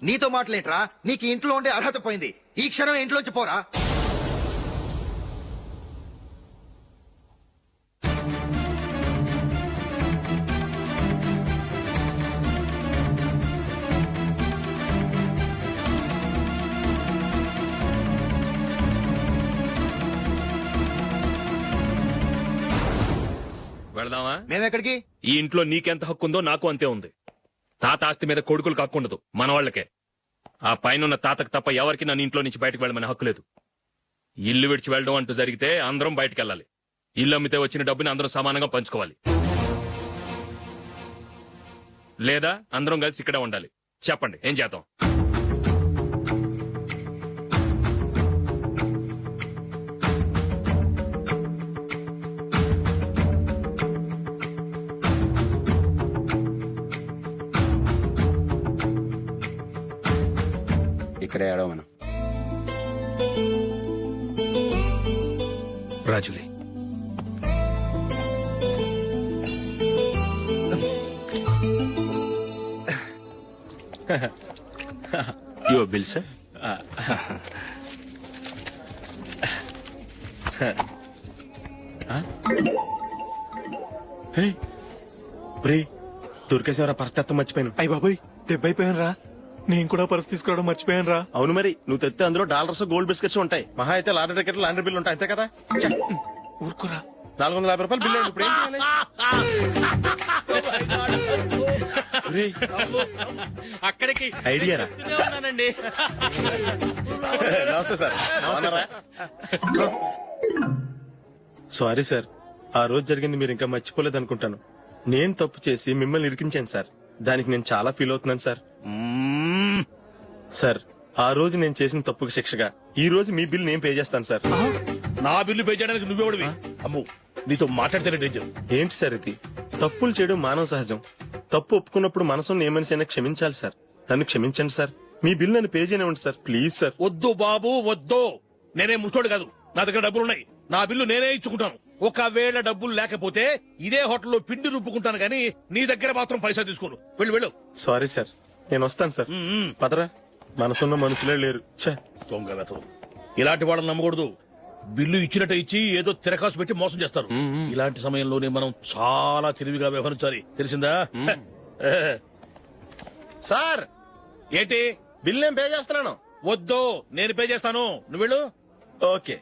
C: నీతో మాటలేంట్రా? నీకు ఈ ఇంట్లో ఉండే అర్హత పోయింది. ఈ క్షణం ఇంట్లోంచి పోరా.
B: వెళదామా?
C: మేమెక్కడికి?
B: ఈ ఇంట్లో నీకెంత హక్కు ఉందో నాకు అంతే ఉంది. తాత ఆస్తి మీద కొడుకులు కాకుండదు, మన వాళ్ళకే. ఆ పైన తాతకు తప్ప ఎవరికి నన్ను ఇంట్లో నుంచి బయటకు వెళ్ళమని హక్కు లేదు. ఇల్లు విడిచి వెళ్ళడం అంటూ జరిగితే అందరం బయటకు వెళ్ళాలి. ఇల్లు అమ్మితే వచ్చిన డబ్బుని అందరం సమానంగా పంచుకోవాలి. లేదా అందరం కలిసి ఇక్కడే ఉండాలి. చెప్పండి, ఏం చేద్దాం?
A: ఇక్కడే ఆడవ మనం.
B: రాజులే, యువర్ బిల్ సార్.
D: దొరికేసేవరా పరిస్థితి మర్చిపోయాను.
K: అయ్య బాబాయ్, దెబ్బైపోయాను రా. నేను కూడా పర్స్ తీసుకురావడం మర్చిపోయాను రా.
D: అవును మరి, నువ్వు తెస్తే అందులో డాలర్స్ గోల్డ్ బిస్కెట్స్ ఉంటాయి. మహా అయితే లాటరీ టికెట్ లాండ్రీ బిల్లు ఉంటాయి, అంతే కదా.
K: ఊరుకోరా.
D: 450 రూపాయలు బిల్లు అయింది. ఇప్పుడు ఏం చేయాలి? ఒరేయ్,
B: అక్కడికి
D: ఐడియా రా.
B: ఉన్నానండి.
D: నమస్తే సార్. సారీ సార్, ఆ రోజు జరిగింది మీరు ఇంకా మర్చిపోలేదు అనుకుంటాను. నేను తప్పు చేసి మిమ్మల్ని ఇరికించాను సార్. దానికి నేను చాలా ఫీల్ అవుతున్నాను సార్. సార్, ఆ రోజు నేను చేసిన తప్పుకి శిక్షగా ఈ రోజు మీ బిల్ నేను పే చేస్తాను సార్.
K: నా బిల్లు పే చేయడానికి నువ్వెవడివి? అమ్ము, నీతో మాట్లాడితేనే డేంజర్.
D: ఏంటి సార్ ఇది? తప్పులు చేయడం మానవ సహజం. తప్పు ఒప్పుకున్నప్పుడు మనసును ఏ మనిషి అయినా క్షమించాలి సార్. నన్ను క్షమించండి సార్. మీ బిల్ నన్ను పే చేయనివ్వండి సార్, ప్లీజ్ సార్.
K: వద్దు బాబు, వద్దు. నేనే ముష్టోడు కాదు, నా దగ్గర డబ్బులున్నాయి. నా బిల్లు నేనే ఇచ్చుకుంటాను. ఒకవేళ డబ్బులు లేకపోతే ఇదే హోటల్లో పిండి రుబ్బుకుంటాను గానీ నీ దగ్గర మాత్రం పైసా తీసుకోను. వెళ్ళు వెళ్ళు.
D: సారీ సార్, నేను వస్తాను సార్. పదరా, మనసున్న మనుషులే లేరు. ఛే,
K: దొంగ వెతవు. ఇలాంటి వాళ్ళని నమ్మకూడదు. బిల్లు ఇచ్చినట్టు ఇచ్చి ఏదో తిరకాసు పెట్టి మోసం చేస్తారు. ఇలాంటి సమయంలోనే మనం చాలా తెలివిగా వ్యవహరించాలి, తెలిసిందా?
D: సార్,
K: ఏంటి?
D: బిల్ నేను పే చేస్తున్నాను.
K: వద్దు, నేను పే చేస్తాను, నువ్వు వెళ్ళు.
D: ఓకే,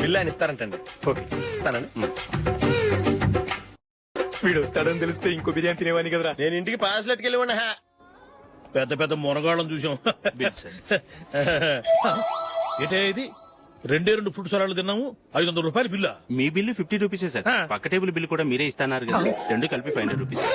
D: బిల్ ఆయన ఇస్తారంటండి.
K: ఓకే,
D: ఇస్తానండి.
K: వీడు వస్తాడని తెలిస్తే ఇంకో బిర్యానీ తినేవాని కదరా.
D: నేను ఇంటికి పాస్లెట్కి వెళ్ళి ఉన్నా.
K: పెద్ద పెద్ద మునగాళ్ళం చూసాం. ఏంటే ఇది? 2 ఫుడ్ సలాడ్లు తిన్నాము, 500 రూపాయలు బిల్లా?
G: మీ బిల్లు 50 రూపీసే సార్. పక్క టేబుల్ బిల్లు కూడా మీరే ఇస్తాన్నారు కదా, రెండు కలిపి 500 రూపీస్.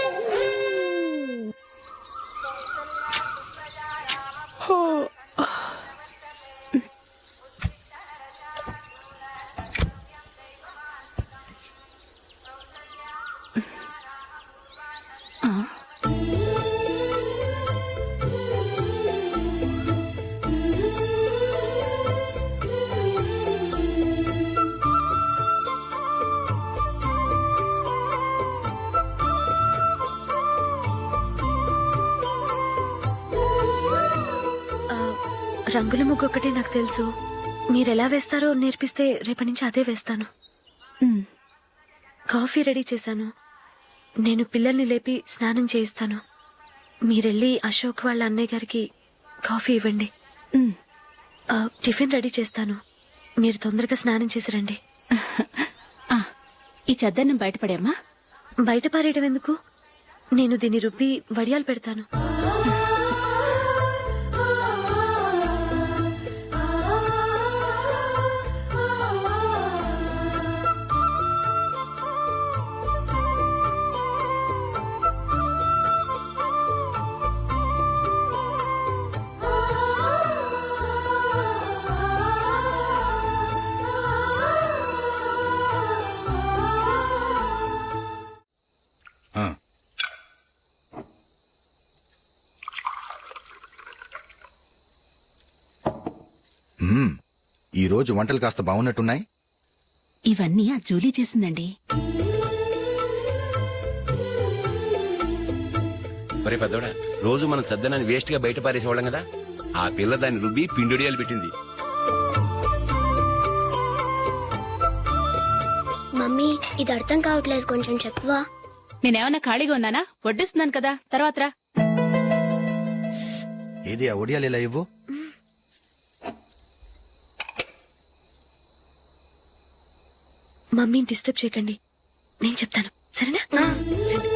F: రంగుల ముగ్గు ఒకటే నాకు తెలుసు. మీరెలా వేస్తారో నేర్పిస్తే రేపటి నుంచి అదే వేస్తాను. కాఫీ రెడీ చేశాను. నేను పిల్లల్ని లేపి స్నానం చేయిస్తాను. మీరెళ్ళి అశోక్ వాళ్ళ అన్నయ్య గారికి కాఫీ ఇవ్వండి. టిఫిన్ రెడీ చేస్తాను. మీరు తొందరగా స్నానం చేసి రండి.
I: ఈ చద్దన్నం బయటపడేమ్మా.
F: బయట పారేయడం ఎందుకు? నేను దీన్ని రుబ్బి వడియాలు పెడతాను.
C: ఈ రోజు వంటలు కాస్త బాగున్నట్టున్నాయి.
I: ఇవన్నీ ఆ జూలీ చేసిందండి.
A: మరి పెద్దోడా, రోజు మనం చద్దనాన్ని వేస్ట్ గా బయట పారేసేవాళ్ళం కదా, ఆ పిల్ల దాన్ని రుబ్బి పిండొడియాలు పెట్టింది.
H: మమ్మీ ఇది అర్థం కావట్లేదు, కొంచెం చెప్పువా.
I: నేనేమన్నా ఖాళీగా ఉన్నానా? వడ్డిస్తున్నాను కదా, తర్వాత రా.
C: ఏది ఆ ఒడియాలు ఇలా ఇవ్వు.
F: మమ్మీని డిస్టర్బ్ చేయకండి, నేను చెప్తాను సరేనా? రండి.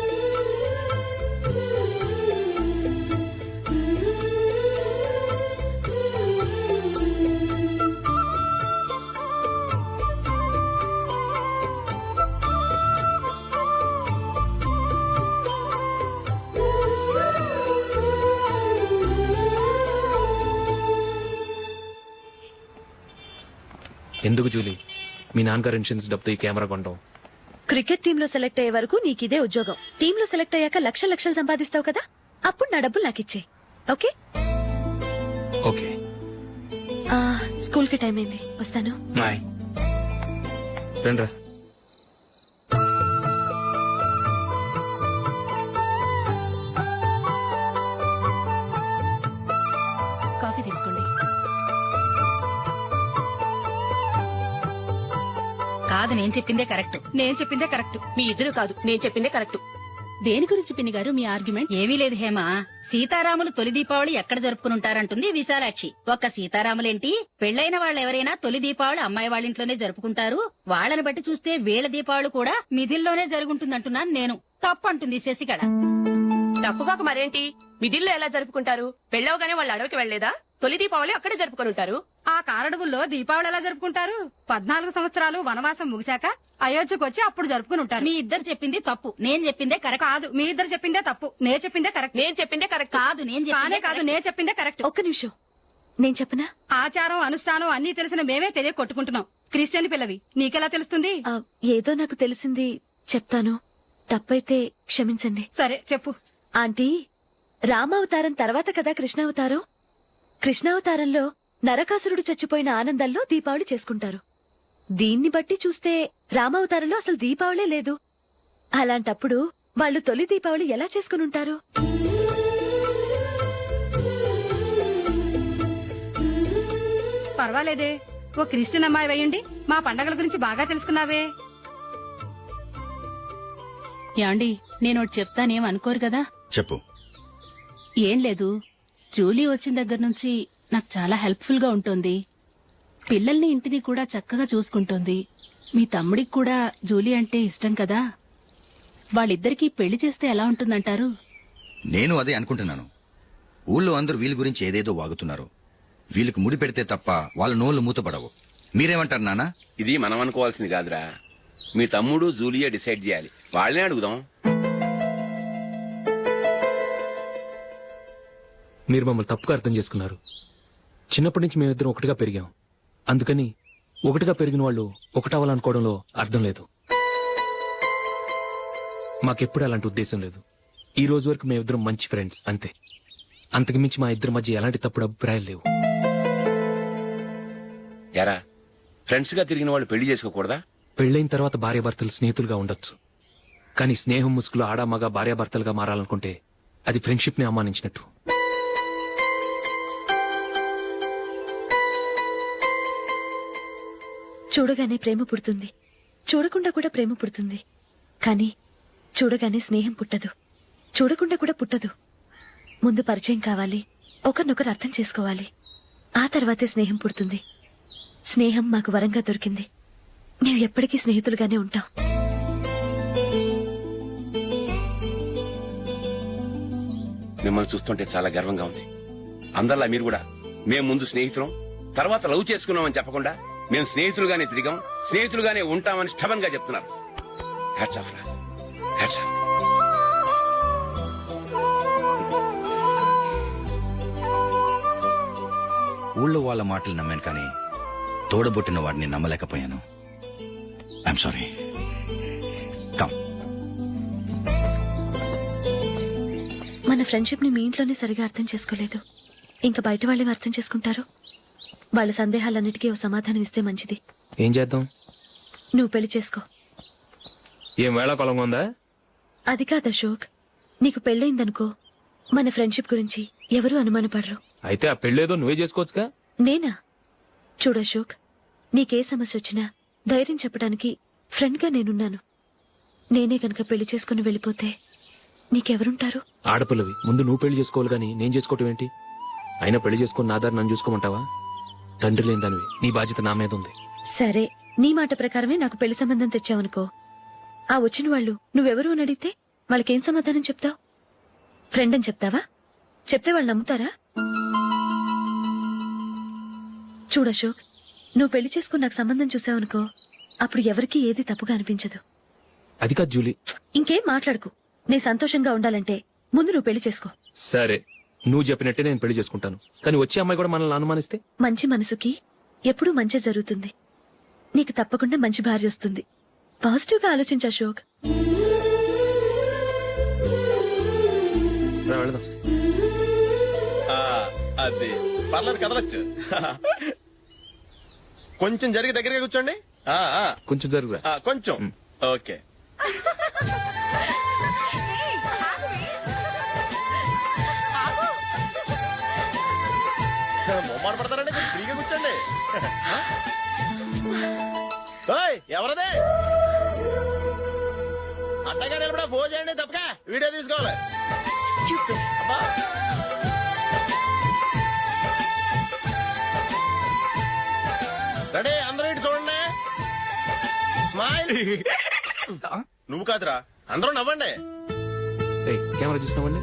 B: ఎందుకు జూలీ మీ నాన్నగారు ఇన్సూరెన్స్ డబ్బుతో ఈ కెమెరా కొంటాం?
F: క్రికెట్ టీంలో సెలెక్ట్ అయ్యే వరకు నీకిదే ఉద్యోగం. టీంలో సెలెక్ట్ అయ్యాక లక్షలు సంపాదిస్తావు కదా, అప్పుడు నా డబ్బులు నాకిచ్చే. ఓకే?
B: ఓకే.
F: స్కూల్ కి టైం అయింది, వస్తాను.
B: బాయ్. రండ్రా.
I: కాఫీ తీసుకోండి.
O: కాదు, నేను చెప్పిందే కరెక్ట్. నేను చెప్పిందే కరెక్ట్.
I: మీ ఇద్దరు కాదు, నేను చెప్పిందే కరెక్ట్. దేని గురించి పిన్ని గారు మీ ఆర్గ్యుమెంట్?
O: ఏమీ లేదు హేమ. సీతారాములు తొలి దీపావళి ఎక్కడ జరుపుకుంటారంటుంది విశాలాక్షి. ఒక్క సీతారాములేంటి, పెళ్లైన వాళ్ళెవరైనా తొలి దీపావళి అమ్మాయి వాళ్ళ ఇంట్లోనే జరుపుకుంటారు. వాళ్ళని బట్టి చూస్తే వీళ్ళ దీపావళి కూడా మిథిల్లోనే జరుగుంటుందంటున్నాను నేను. తప్పు అంటుంది శశికళ.
I: తప్పుగాక మరేంటి, మిదిల్లో ఎలా జరుపుకుంటారు? పెళ్ళవగానే వాళ్ళు అడవికి వెళ్లేదా? తొలి దీపావళి అక్కడే జరుపుకొని ఉంటారు.
O: ఆ కారడవుల్లో దీపావళి ఎలా జరుపుకుంటారు? 14 సంవత్సరాలు వనవాసం ముగిశాక అయోధ్యకు వచ్చి అప్పుడు జరుపుకుని ఉంటారు. మీ ఇద్దరు చెప్పింది తప్పు, నేను చెప్పిందే కరెక్ట్. కాదు, మీ ఇద్దరు చెప్పిందే తప్పు, నేను చెప్పిందే కరెక్ట్.
I: నేను చెప్పిందే కరెక్ట్.
O: కాదు, నేను చెప్పిందే కరెక్ట్.
F: ఒక్క నిమిషం, నేను చెప్పనా?
O: ఆచారం అనుష్ఠానం అన్ని తెలిసిన మేమే తెలియ కొట్టుకుంటున్నాం. క్రిస్టియన్ పిల్లవి, నీకెలా తెలుస్తుంది?
F: ఏదో నాకు తెలిసింది చెప్తాను, తప్పైతే క్షమించండి.
O: సరే చెప్పు.
F: ఆంటీ, రామావతారం తర్వాత కదా కృష్ణావతారం. కృష్ణావతారంలో నరకాసురుడు చచ్చిపోయిన ఆనందంలో దీపావళి చేసుకుంటారు. దీన్ని బట్టి చూస్తే రామావతారంలో అసలు దీపావళే లేదు. అలాంటప్పుడు వాళ్ళు తొలి దీపావళి ఎలా చేసుకునుంటారు?
O: పర్వాలేదే, ఓ క్రిస్టియన్ అమ్మాయి వేయండి, మా పండగల గురించి బాగా తెలుసుకున్నావే.
I: యాండి, నేనోటి చెప్తానేం అనుకోరు కదా?
C: చెప్పు.
I: ఏం లేదు, జూలీ వచ్చిన దగ్గర నుంచి నాకు చాలా హెల్ప్ఫుల్ గా ఉంటుంది. పిల్లల్ని ఇంటిని కూడా చక్కగా చూసుకుంటోంది. మీ తమ్ముడికి కూడా జూలీ అంటే ఇష్టం కదా. వాళ్ళిద్దరికీ పెళ్లి చేస్తే ఎలా ఉంటుందంటారు?
C: నేను అదే అనుకుంటున్నాను. ఊళ్ళో అందరూ వీళ్ళ గురించి ఏదేదో వాగుతున్నారు. వీళ్ళకి ముడి పెడితే తప్ప వాళ్ళ నోళ్లు మూతపడవు. మీరేమంటారు నాన్న?
A: ఇది మనం అనుకోవాల్సింది కాదురా, మీ తమ్ముడు జూలియా డిసైడ్ చేయాలి. వాళ్ళనే అడుగుదాం.
B: మీరు మమ్మల్ని తప్పుగా అర్థం చేసుకున్నారు. చిన్నప్పటి నుంచి మేమిద్దరం ఒకటిగా పెరిగాం. అందుకని ఒకటిగా పెరిగిన వాళ్ళు ఒకటవ్వాలనుకోవడంలో అర్థం లేదు. మాకెప్పుడు అలాంటి ఉద్దేశం లేదు. ఈ రోజు వరకు మేమిద్దరం మంచి ఫ్రెండ్స్ అంతే. అంతకుమించి మా ఇద్దరి మధ్య ఎలాంటి తప్పుడు అభిప్రాయాలు లేవు.
A: యారా, ఫ్రెండ్స్ గా తిరిగిన వాళ్ళు పెళ్లి చేసుకోకూడదా?
B: పెళ్లైన తర్వాత భార్యాభర్తలు స్నేహితులుగా ఉండొచ్చు. కానీ స్నేహం ముసుగులో ఆడా మగ భార్యాభర్తలుగా మారాలనుకుంటే అది ఫ్రెండ్షిప్ ని అవమానించినట్టు.
F: చూడగానే ప్రేమ పుడుతుంది, చూడకుండా కూడా ప్రేమ పుడుతుంది. కానీ చూడగానే స్నేహం పుట్టదు, చూడకుండా కూడా పుట్టదు. ముందు పరిచయం కావాలి, ఒకరినొకరు అర్థం చేసుకోవాలి. ఆ తర్వాతే స్నేహం పుడుతుంది. స్నేహం మాకు వరంగా దొరికింది. మేము ఎప్పటికీ స్నేహితులుగానే ఉంటాం.
A: మిమ్మల్ని చూస్తుంటే చాలా గర్వంగా ఉంది. అందరిలా మీరు కూడా మేము ముందు స్నేహితులం, తర్వాత లవ్ చేసుకున్నామని చెప్పకుండా మేము స్నేహితులుగానే తిరిగాం, స్నేహితులుగానే ఉంటామని స్టబన్ గా చెప్తున్నారు. హ్యాట్స్ ఆఫ్ రా, హ్యాట్స్ ఆఫ్.
C: ఊళ్ళో వాళ్ళ మాటలు నమ్మాను, కానీ తోడబుట్టిన వాడిని నమ్మలేకపోయాను. I'm sorry. కమ్.
F: మన ఫ్రెండ్షిప్ ని మీ ఇంట్లోనే సరిగా అర్థం చేసుకోలేదు, ఇంకా బయట వాళ్ళేవి అర్థం చేసుకుంటారు. వాళ్ళ సందేహాలన్నిటికీ ఓ సమాధానం ఇస్తే మంచిది.
B: ఏం చేద్దాం?
F: నువ్వు పెళ్లి చేసుకో.
B: ఏం వేళాకొలంగా ఉందా?
F: అది కాదు అశోక్, నీకు పెళ్ళయిందనుకో మన ఫ్రెండ్షిప్ గురించి ఎవరూ అనుమానపడరు.
B: అయితే ఆ పెళ్ళేదో నువ్వే చేసుకోవచ్చుగా.
F: నేనా? చూడు అశోక్, నీకే సమస్య వచ్చినా ధైర్యం చెప్పడానికి ఫ్రెండ్ గా నేనున్నాను. నేనే గనక పెళ్లి చేసుకుని వెళ్ళిపోతే నీకెవరుంటారు?
B: ఆడపిల్లవి, ముందు నువ్వు పెళ్లి చేసుకోవాలి గానీ నేను చేసుకోవటం ఏంటి? అయినా పెళ్లి చేసుకుని నా దారి నన్ను చూసుకోమంటావా? తండ్రి లేని దానివి, నీ బాధ్యత నా మీద ఉంది.
F: సరే, నీ మాట ప్రకారమే నాకు పెళ్లి సంబంధం తెచ్చావనుకో, ఆ వచ్చిన వాళ్ళు నువ్వెవరు అని అడిగితే వాళ్ళకేం సమాధానం చెప్తావు? ఫ్రెండ్ అని చెప్తావా? చెప్తే వాళ్ళు నమ్ముతారా? చూడు అశోక్, నువ్వు పెళ్లి చేసుకుని నాకు సంబంధం చూసావనుకో, అప్పుడు ఎవరికీ ఏది తప్పుగా అనిపించదు.
B: అది కాదు జూలీ.
F: ఇంకేం మాట్లాడుకు. నేను సంతోషంగా ఉండాలంటే ముందు నువ్వు పెళ్లి చేసుకో.
B: సరే, నువ్వు చెప్పినట్టే నేను పెళ్లి చేసుకుంటాను. కానీ వచ్చే అమ్మాయి కూడా మనల్ని అనుమానిస్తే?
F: మంచి మనసుకి ఎప్పుడూ మంచి జరుగుతుంది. నీకు తప్పకుండా మంచి భార్య వస్తుంది. పాజిటివ్ గా ఆలోచించు అశోక్.
B: రా, వెళదాం.
D: అది పర్లేదు, కదలొచ్చు. కొంచెం జరిగి దగ్గరగా కూర్చోండి.
B: కొంచెం జరుగురా.
D: కొంచెం. ఓకే. బొమ్మాట పడతారండి, కొంచెం ఫ్రీగా కూర్చోండి. ఓయ్, ఎవరదే? అట్టగా నిలబడా భోజనండి, తప్పగా వీడియో తీసుకోవాలి. అబ్బా. రెడీ, అందరూ ఇటు చూడండి. స్మైల్. నువ్వు కాదురా, అందరూ నవ్వండి.
B: ఏయ్, కెమెరా చూసినావండి.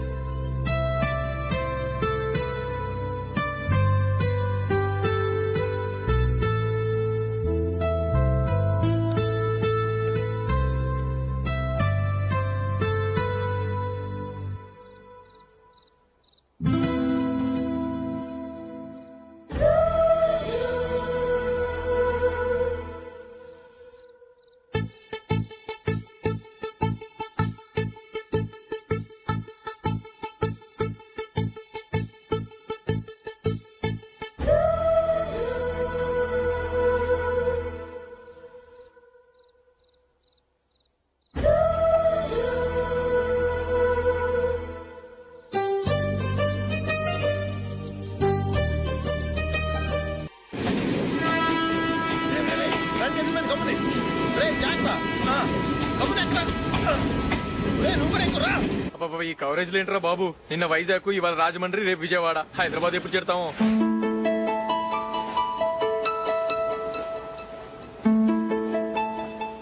P: ఈ కవరేజ్ లేంట్రా బాబు. నిన్న వైజాగ్, ఇవాళ రాజమండ్రి, రేపు విజయవాడ, హైదరాబాద్ ఎప్పుడు చేరుతాము?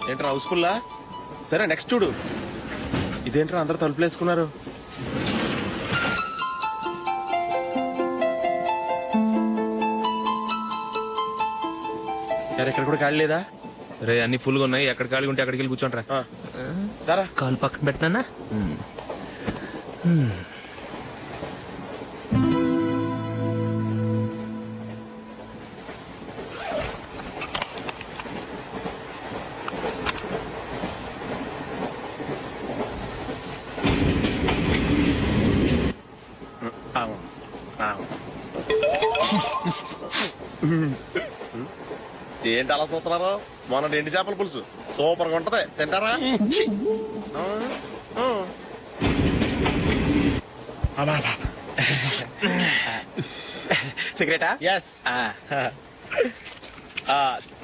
D: ఏంట్రా హౌస్ఫుల్లా? సరే, నెక్స్ట్ చూడు. ఇదేంట్రా అందరు తలుపులు వేసుకున్నారు? ఎక్కడ కూడా ఖాళీ లేదా?
B: రే, అన్ని ఫుల్ గా ఉన్నాయి. ఎక్కడ ఖాళీ ఉంటే అక్కడికి వెళ్ళి కూర్చోంటారా.
D: కాలు
B: పక్కన పెట్టినా.
D: ఏంటి అలా చూస్తున్నారు? మొన్న ఎండి చేపల పులుసు సూపర్ గా ఉంటది, తింటారా?
P: సిగరెటా?
D: ఎస్.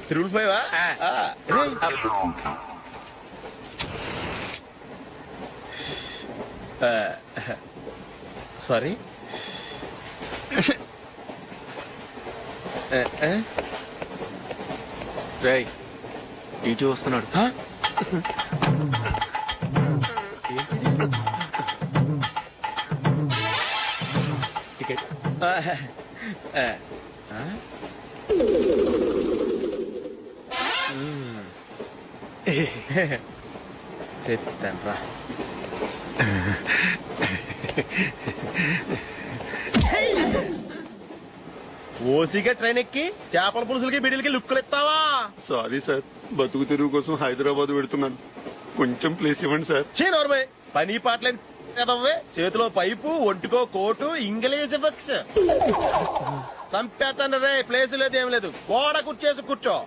D: తిరుగుపోయావా? సారీ.
P: రేయ్, ఇటు వస్తున్నాడు. టికెట్.
D: చెప్తాను రా. ఓసిగా ట్రైన్ ఎక్కి చేపల పులుసులకి బిడిలకి లుక్కులు ఇస్తావా?
M: సారీ సార్, బతుకు తెరువు కోసం హైదరాబాద్ పెడుతున్నాను. కొంచెం ప్లేస్ ఇవ్వండి సార్.
D: నోర్మే, పని పాటలేని కదవ్వే. చేతిలో పైపు, ఒంటికో కోటు, ఇంగ్లీష్ బుక్స్. చంపేస్తాను రే, ప్లేస్ లేదు ఏం లేదు, గోడ కుర్చేసి కూర్చో.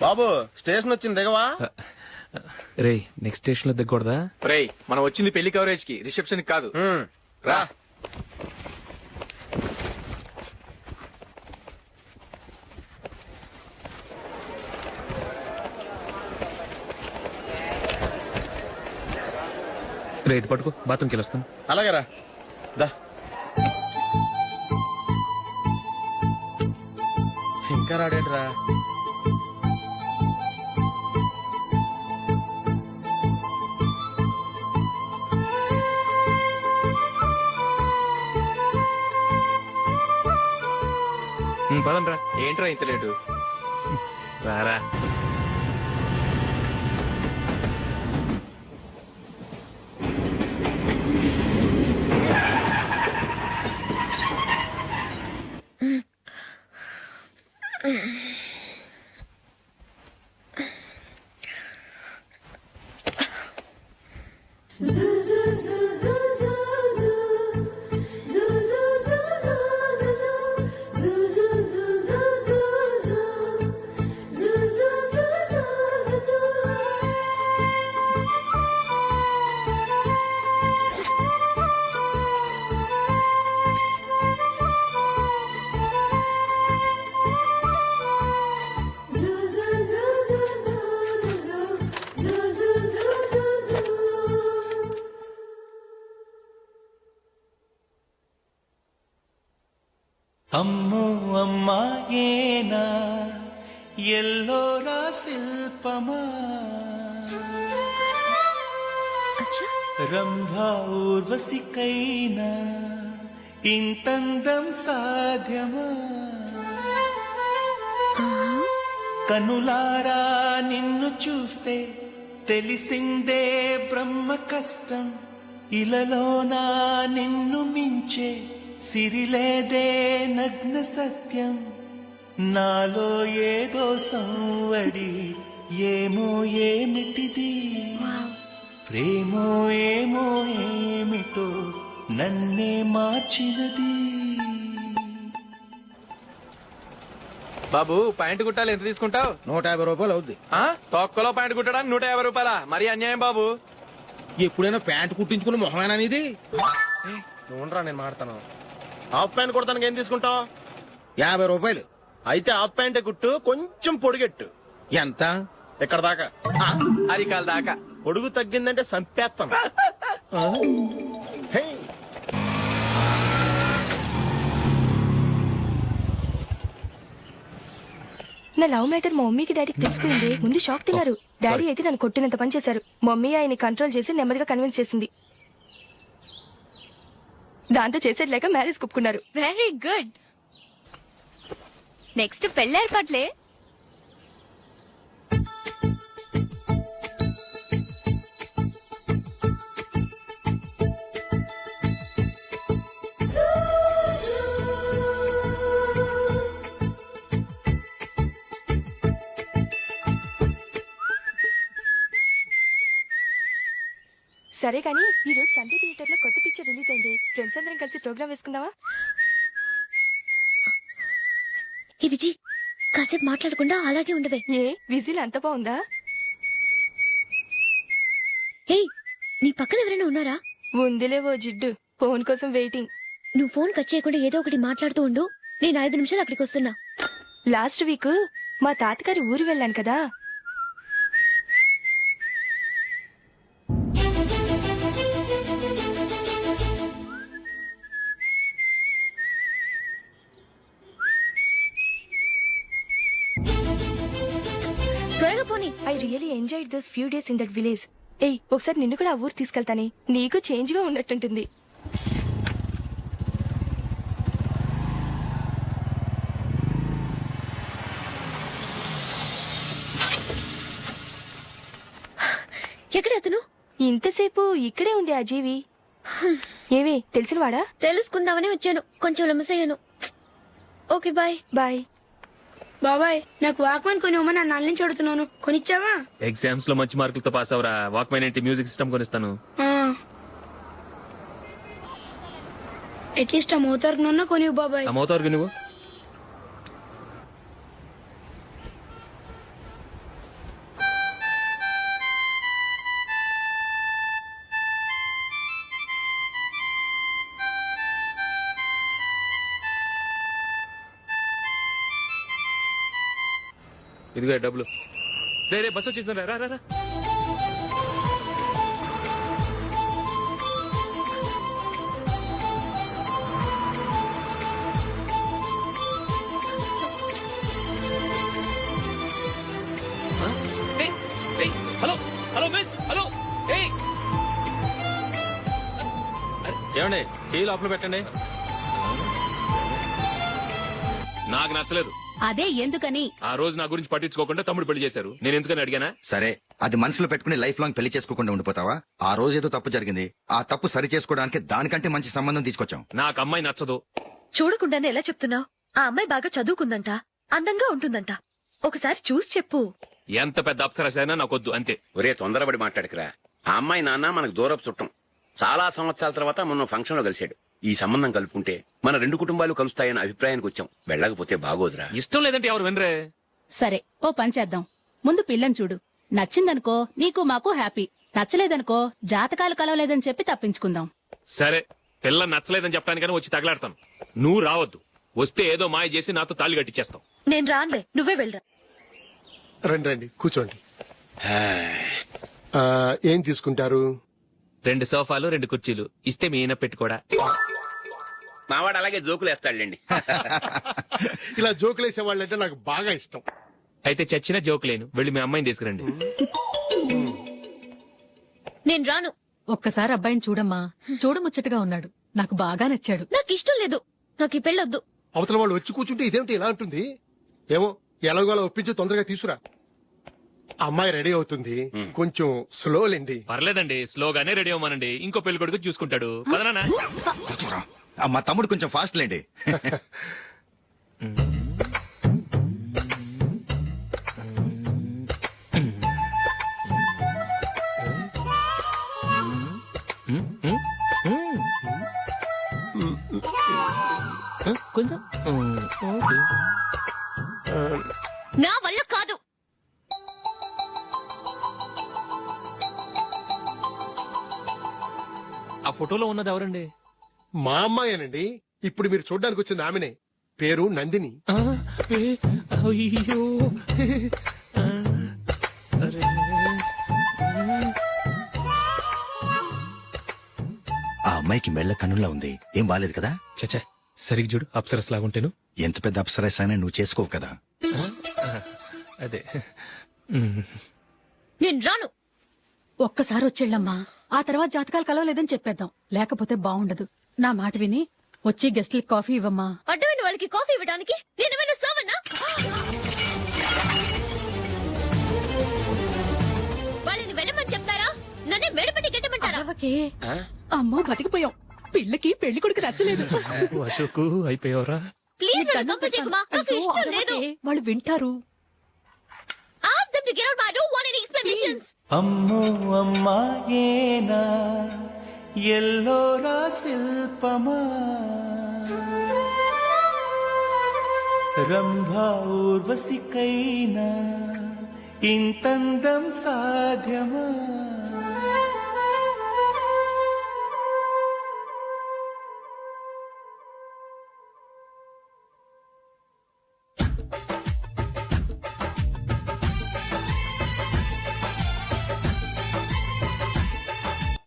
D: బాబు స్టేషన్ వచ్చింది దిగవా?
B: రే నెక్స్ట్ స్టేషన్ లో దిగకూడదా?
P: రేయ్ మనం వచ్చింది పెళ్లి కవరేజ్ కి, రిసెప్షన్ కి కాదు.
D: రా.
B: రే ఇది పట్టుకో, బాత్రూమ్కి వెళ్ళొస్తాను.
D: అలాగే రా. దా. ఇంకా రాడేట్రా?
B: పదండ్రా.
P: ఏంట్రా ఇంత లేటు?
B: రారా.
Q: అమ్మో అమ్మాయేనా ఎల్లోరా శిల్పమా రంభా ఊర్వశికైనా ఇంతందం సాధ్యమా కనులారా నిన్ను చూస్తే తెలిసిందే బ్రహ్మ కష్టం ఇలలోనా నిన్ను మించే సిరిలేదే నగ్న సత్యం నాలో ఏదో సంవడి ఏమో ఏమిటిది ప్రేమో ఏమో ఏమిటో నన్నే మార్చినది.
P: బాబు ప్యాంటు కుట్టాలి, ఎంత తీసుకుంటావు?
D: 150 రూపాయలు అవుద్ది.
P: తొక్కలో ప్యాంటు కుట్టడానికి 150 రూపాయల? మరి అన్యాయం బాబు.
D: ఎప్పుడైనా ప్యాంట్ కుట్టించుకుని మొహమేనా ఇది? నువ్వురా, నేను మాడతాను. హాఫ్ ప్యాంట్ కుడతానికి ఏం తీసుకుంటావు? 50 రూపాయలు. అయితే హాఫ్ ప్యాంటే కుట్టు, కొంచెం పొడిగెట్టు. ఎంత? ఎక్కడ దాకా?
P: అరికాల దాకా.
D: పొడుగు తగ్గిందంటే సంపేస్తాను. హే.
F: నా లవ్ మ్యాటర్ మా మమ్మీకి డాడీకి తెలిసిపోయింది. ముందు షాక్ తిన్నారు. డాడీ అయితే నన్ను కొట్టినంత పని చేశారు. మమ్మీ ఆయన్ని కంట్రోల్ చేసి నెమ్మదిగా కన్విన్స్ చేసింది. దాంతో చేసేది లేక మ్యారేజ్ ఒప్పుకున్నారు.
H: Very good. నెక్స్ట్ పెళ్లి ఏర్పాట్లే.
F: సరే కానీ ఈ రోజు సండే థియేటర్ లో కొత్త పిక్చర్ రిలీజ్ అయింది. ఫ్రెండ్స్ అందరం కలిసి ప్రోగ్రామ్ వేసుకుందామా?
H: ఏ విజి, కాసేపు మాట్లాడకుండా అలాగే ఉండవే.
F: ఏ విజిల్ అంత బాగుందా?
H: హే, నీ పక్కన ఎవరైనా ఉన్నారా?
F: ఉందిలే ఓ జిడ్డు, ఫోన్ కోసం వెయిటింగ్.
H: నువ్వు ఫోన్ కట్ చేయకుండా ఏదో ఒకటి మాట్లాడుతూ ఉండు. నేను 5 నిమిషాలు అక్కడికి వస్తున్నా.
F: లాస్ట్ వీక్ మా తాతగారి ఊరు వెళ్ళాను కదా. త్వరగా పోనీ.
H: I really enjoyed those few days in that village. ఏయ్ ఒకసారి నిన్ను కూడా ఆ ఊరు తీసుకెళ్తానే, నీకు చేంజ్ గా ఉన్నట్టుంటుంది.
F: ఎక్కడ అతను?
H: ఇంతసేపు ఇక్కడే ఉంది ఆ జీవి. ఏవే తెలిసినవాడా?
F: తెలుసుకుందామని వచ్చాను, కొంచెం లెమసయ్యాను. Okay bye.
H: బాయ్. బాబాయ్ నాకు వాక్మన్ కొనివ్వమని నా నాన్న నుంచి అడుగుతున్నాను, కొనిచ్చావా?
B: ఎగ్జామ్స్ లో మంచి మార్కులతో పాస్ అవరా. వాక్మెన్ ఏంటి, మ్యూజిక్ సిస్టమ్ కొనిస్తాను.
H: అట్లీస్ట్ ఆ మోతార్కు కొనివ్వు బాబాయ్.
B: ఆ మోతారు నువ్వు. ఇదిగో డబ్బులు. రే బస్ వచ్చేసిందా, రా రా రా. Hello hello miss, hello. ఏమండి టీ లోపల పెట్టండి. నాకు నచ్చలేదు.
I: అదే ఎందుకని?
B: ఆ రోజు నా గురించి పట్టించుకోకుండా తమ్ముడు పెళ్లి చేశారు. నేను ఎందుకని అడిగానా?
C: సరే అది మనసులో పెట్టుకుని లైఫ్ లాంగ్ పెళ్లి చేసుకోకుండా ఉండిపోతావా? ఆ రోజు ఏదో తప్పు జరిగింది, ఆ తప్పు సరి చేసుకోవడానికి దానికంటే మంచి సంబంధం తీసుకొచ్చాం.
B: నాకు అమ్మాయి నచ్చదు.
F: చూడకుండానే ఎలా చెప్తున్నావు? ఆ అమ్మాయి బాగా చదువుకుందంట, అందంగా ఉంటుందంట. ఒకసారి చూసి చెప్పు.
B: ఎంత పెద్ద అప్సరస అయినా నాకొద్దు, అంతే.
A: ఒరే తొందరపడి మాట్లాడకురా. ఆ అమ్మాయి నాన్న మనకు దూరపు చుట్టం. చాలా సంవత్సరాల తర్వాత మొన్న ఫంక్షన్ లో కలిశాడు. ఈ సంబంధం కలుపుకుంటే మన రెండు కుటుంబాలు కలుస్తాయన్న అభిప్రాయానికి వచ్చాం. వెళ్ళకపోతే బాగోదురా.
B: ఇష్టం లేదంటే ఎవరు వినరే.
I: సరే ఓ పని చేద్దాం. ముందు పిల్లని చూడు, నచ్చిందనుకో నీకు మాకు హ్యాపీ, నచ్చలేదనుకో జాతకాలు కలవలేదని చెప్పి తప్పించుకుందాం.
B: సరే పిల్ల నచ్చలేదని చెప్పడానికని వచ్చి తగలాడతాను. నువ్వు రావద్దు. వస్తే ఏదో మాయ చేసి నాతో తాళి కట్టించేస్తావు.
F: నేను రానులే, నువ్వే వెళ్ళరా.
M: రండి రండి కూర్చోండి. ఏం తీసుకుంటారు?
B: 2 సోఫాలు 2 కుర్చీలు ఇస్తే మీ ఈయన పెట్టుకోడా.
A: మావాడు అలాగే జోకులు వేస్తాడులేండి.
M: ఇలా జోకులేసే వాళ్ళంటే నాకు బాగా ఇష్టం.
B: అయితే చచ్చిన జోక్ లేను. వెళ్ళి మీ అమ్మాయిని తీసుకురండి.
F: నేను రాను.
I: ఒక్కసారి అబ్బాయిని చూడమ్మా, చూడముచ్చటగా ఉన్నాడు, నాకు బాగా నచ్చాడు.
F: నాకు ఇష్టం లేదు, నాకు ఈ పెళ్ళొద్దు.
M: అవతల వాళ్ళు వచ్చి కూర్చుంటే ఇదేమిటి ఇలా ఉంటుంది? ఏమో ఎలాగో అలా ఒప్పించి తొందరగా తీసుకురా. అమ్మాయి రెడీ అవుతుంది, కొంచెం స్లో లేండి.
B: పర్లేదండి, స్లోగానే రెడీ అవ్వమనండి. ఇంకో పెళ్లి కొడుకు చూసుకుంటాడు. పదనా.
C: కూర్చోరా. మా తమ్ముడు కొంచెం ఫాస్ట్ లేండి.
B: కొంచెం
F: నా వల్ల కాదు.
B: ఆ ఫోటోలో ఉన్నది ఎవరండి?
M: మా అమ్మాయేనండి. ఇప్పుడు మీరు చూడడానికి వచ్చింది ఆమెనే. పేరు నందిని.
B: అయ్యో
C: ఆ అమ్మాయికి మెళ్ళ కన్నులా ఉంది, ఏం బాలేదు కదా?
B: చచ్చా సరిగ్గా చూడు, అప్సరస్ లాగుంటేను.
C: ఎంత పెద్ద అప్సరస్ అయినా నువ్వు చేసుకోవు కదా.
B: అదే.
F: నేను రాను.
I: ఒక్కసారి వచ్చేళ్ళమ్మా, ఆ తర్వాత జాతకాలు కలవలేదని చెప్పేద్దాం, లేకపోతే బాగుండదు. నా మాట విని వచ్చి గెస్ట్లకి కాఫీ ఇవ్వమ్మా.
F: అడ్డమైన వాళ్ళకి కాఫీ ఇవ్వడానికి నేనేమైనా సోమన్నా? వాళ్ళని వెళ్ళమని చెప్తారా, నన్నే మేడపట్టి గెట్టమంటారా?
I: అమ్మో బతికిపోయాం, పిల్లకి పెళ్లి కొడుకు నచ్చలేదు.
B: అశోకు అయిపోయావరా.
F: ప్లీజ్ నన్ను పంపించేకుమా, నాకు ఇష్టం లేదు.
I: వాళ్ళు వింటారు.
F: Ask them to get out, but I don't want any explanations.
Q: అమ్మో అమ్మాయేనా ఎల్లోరా శిల్పమా రంభా ఊర్వశికైనా ఇంతందం సాధ్యమా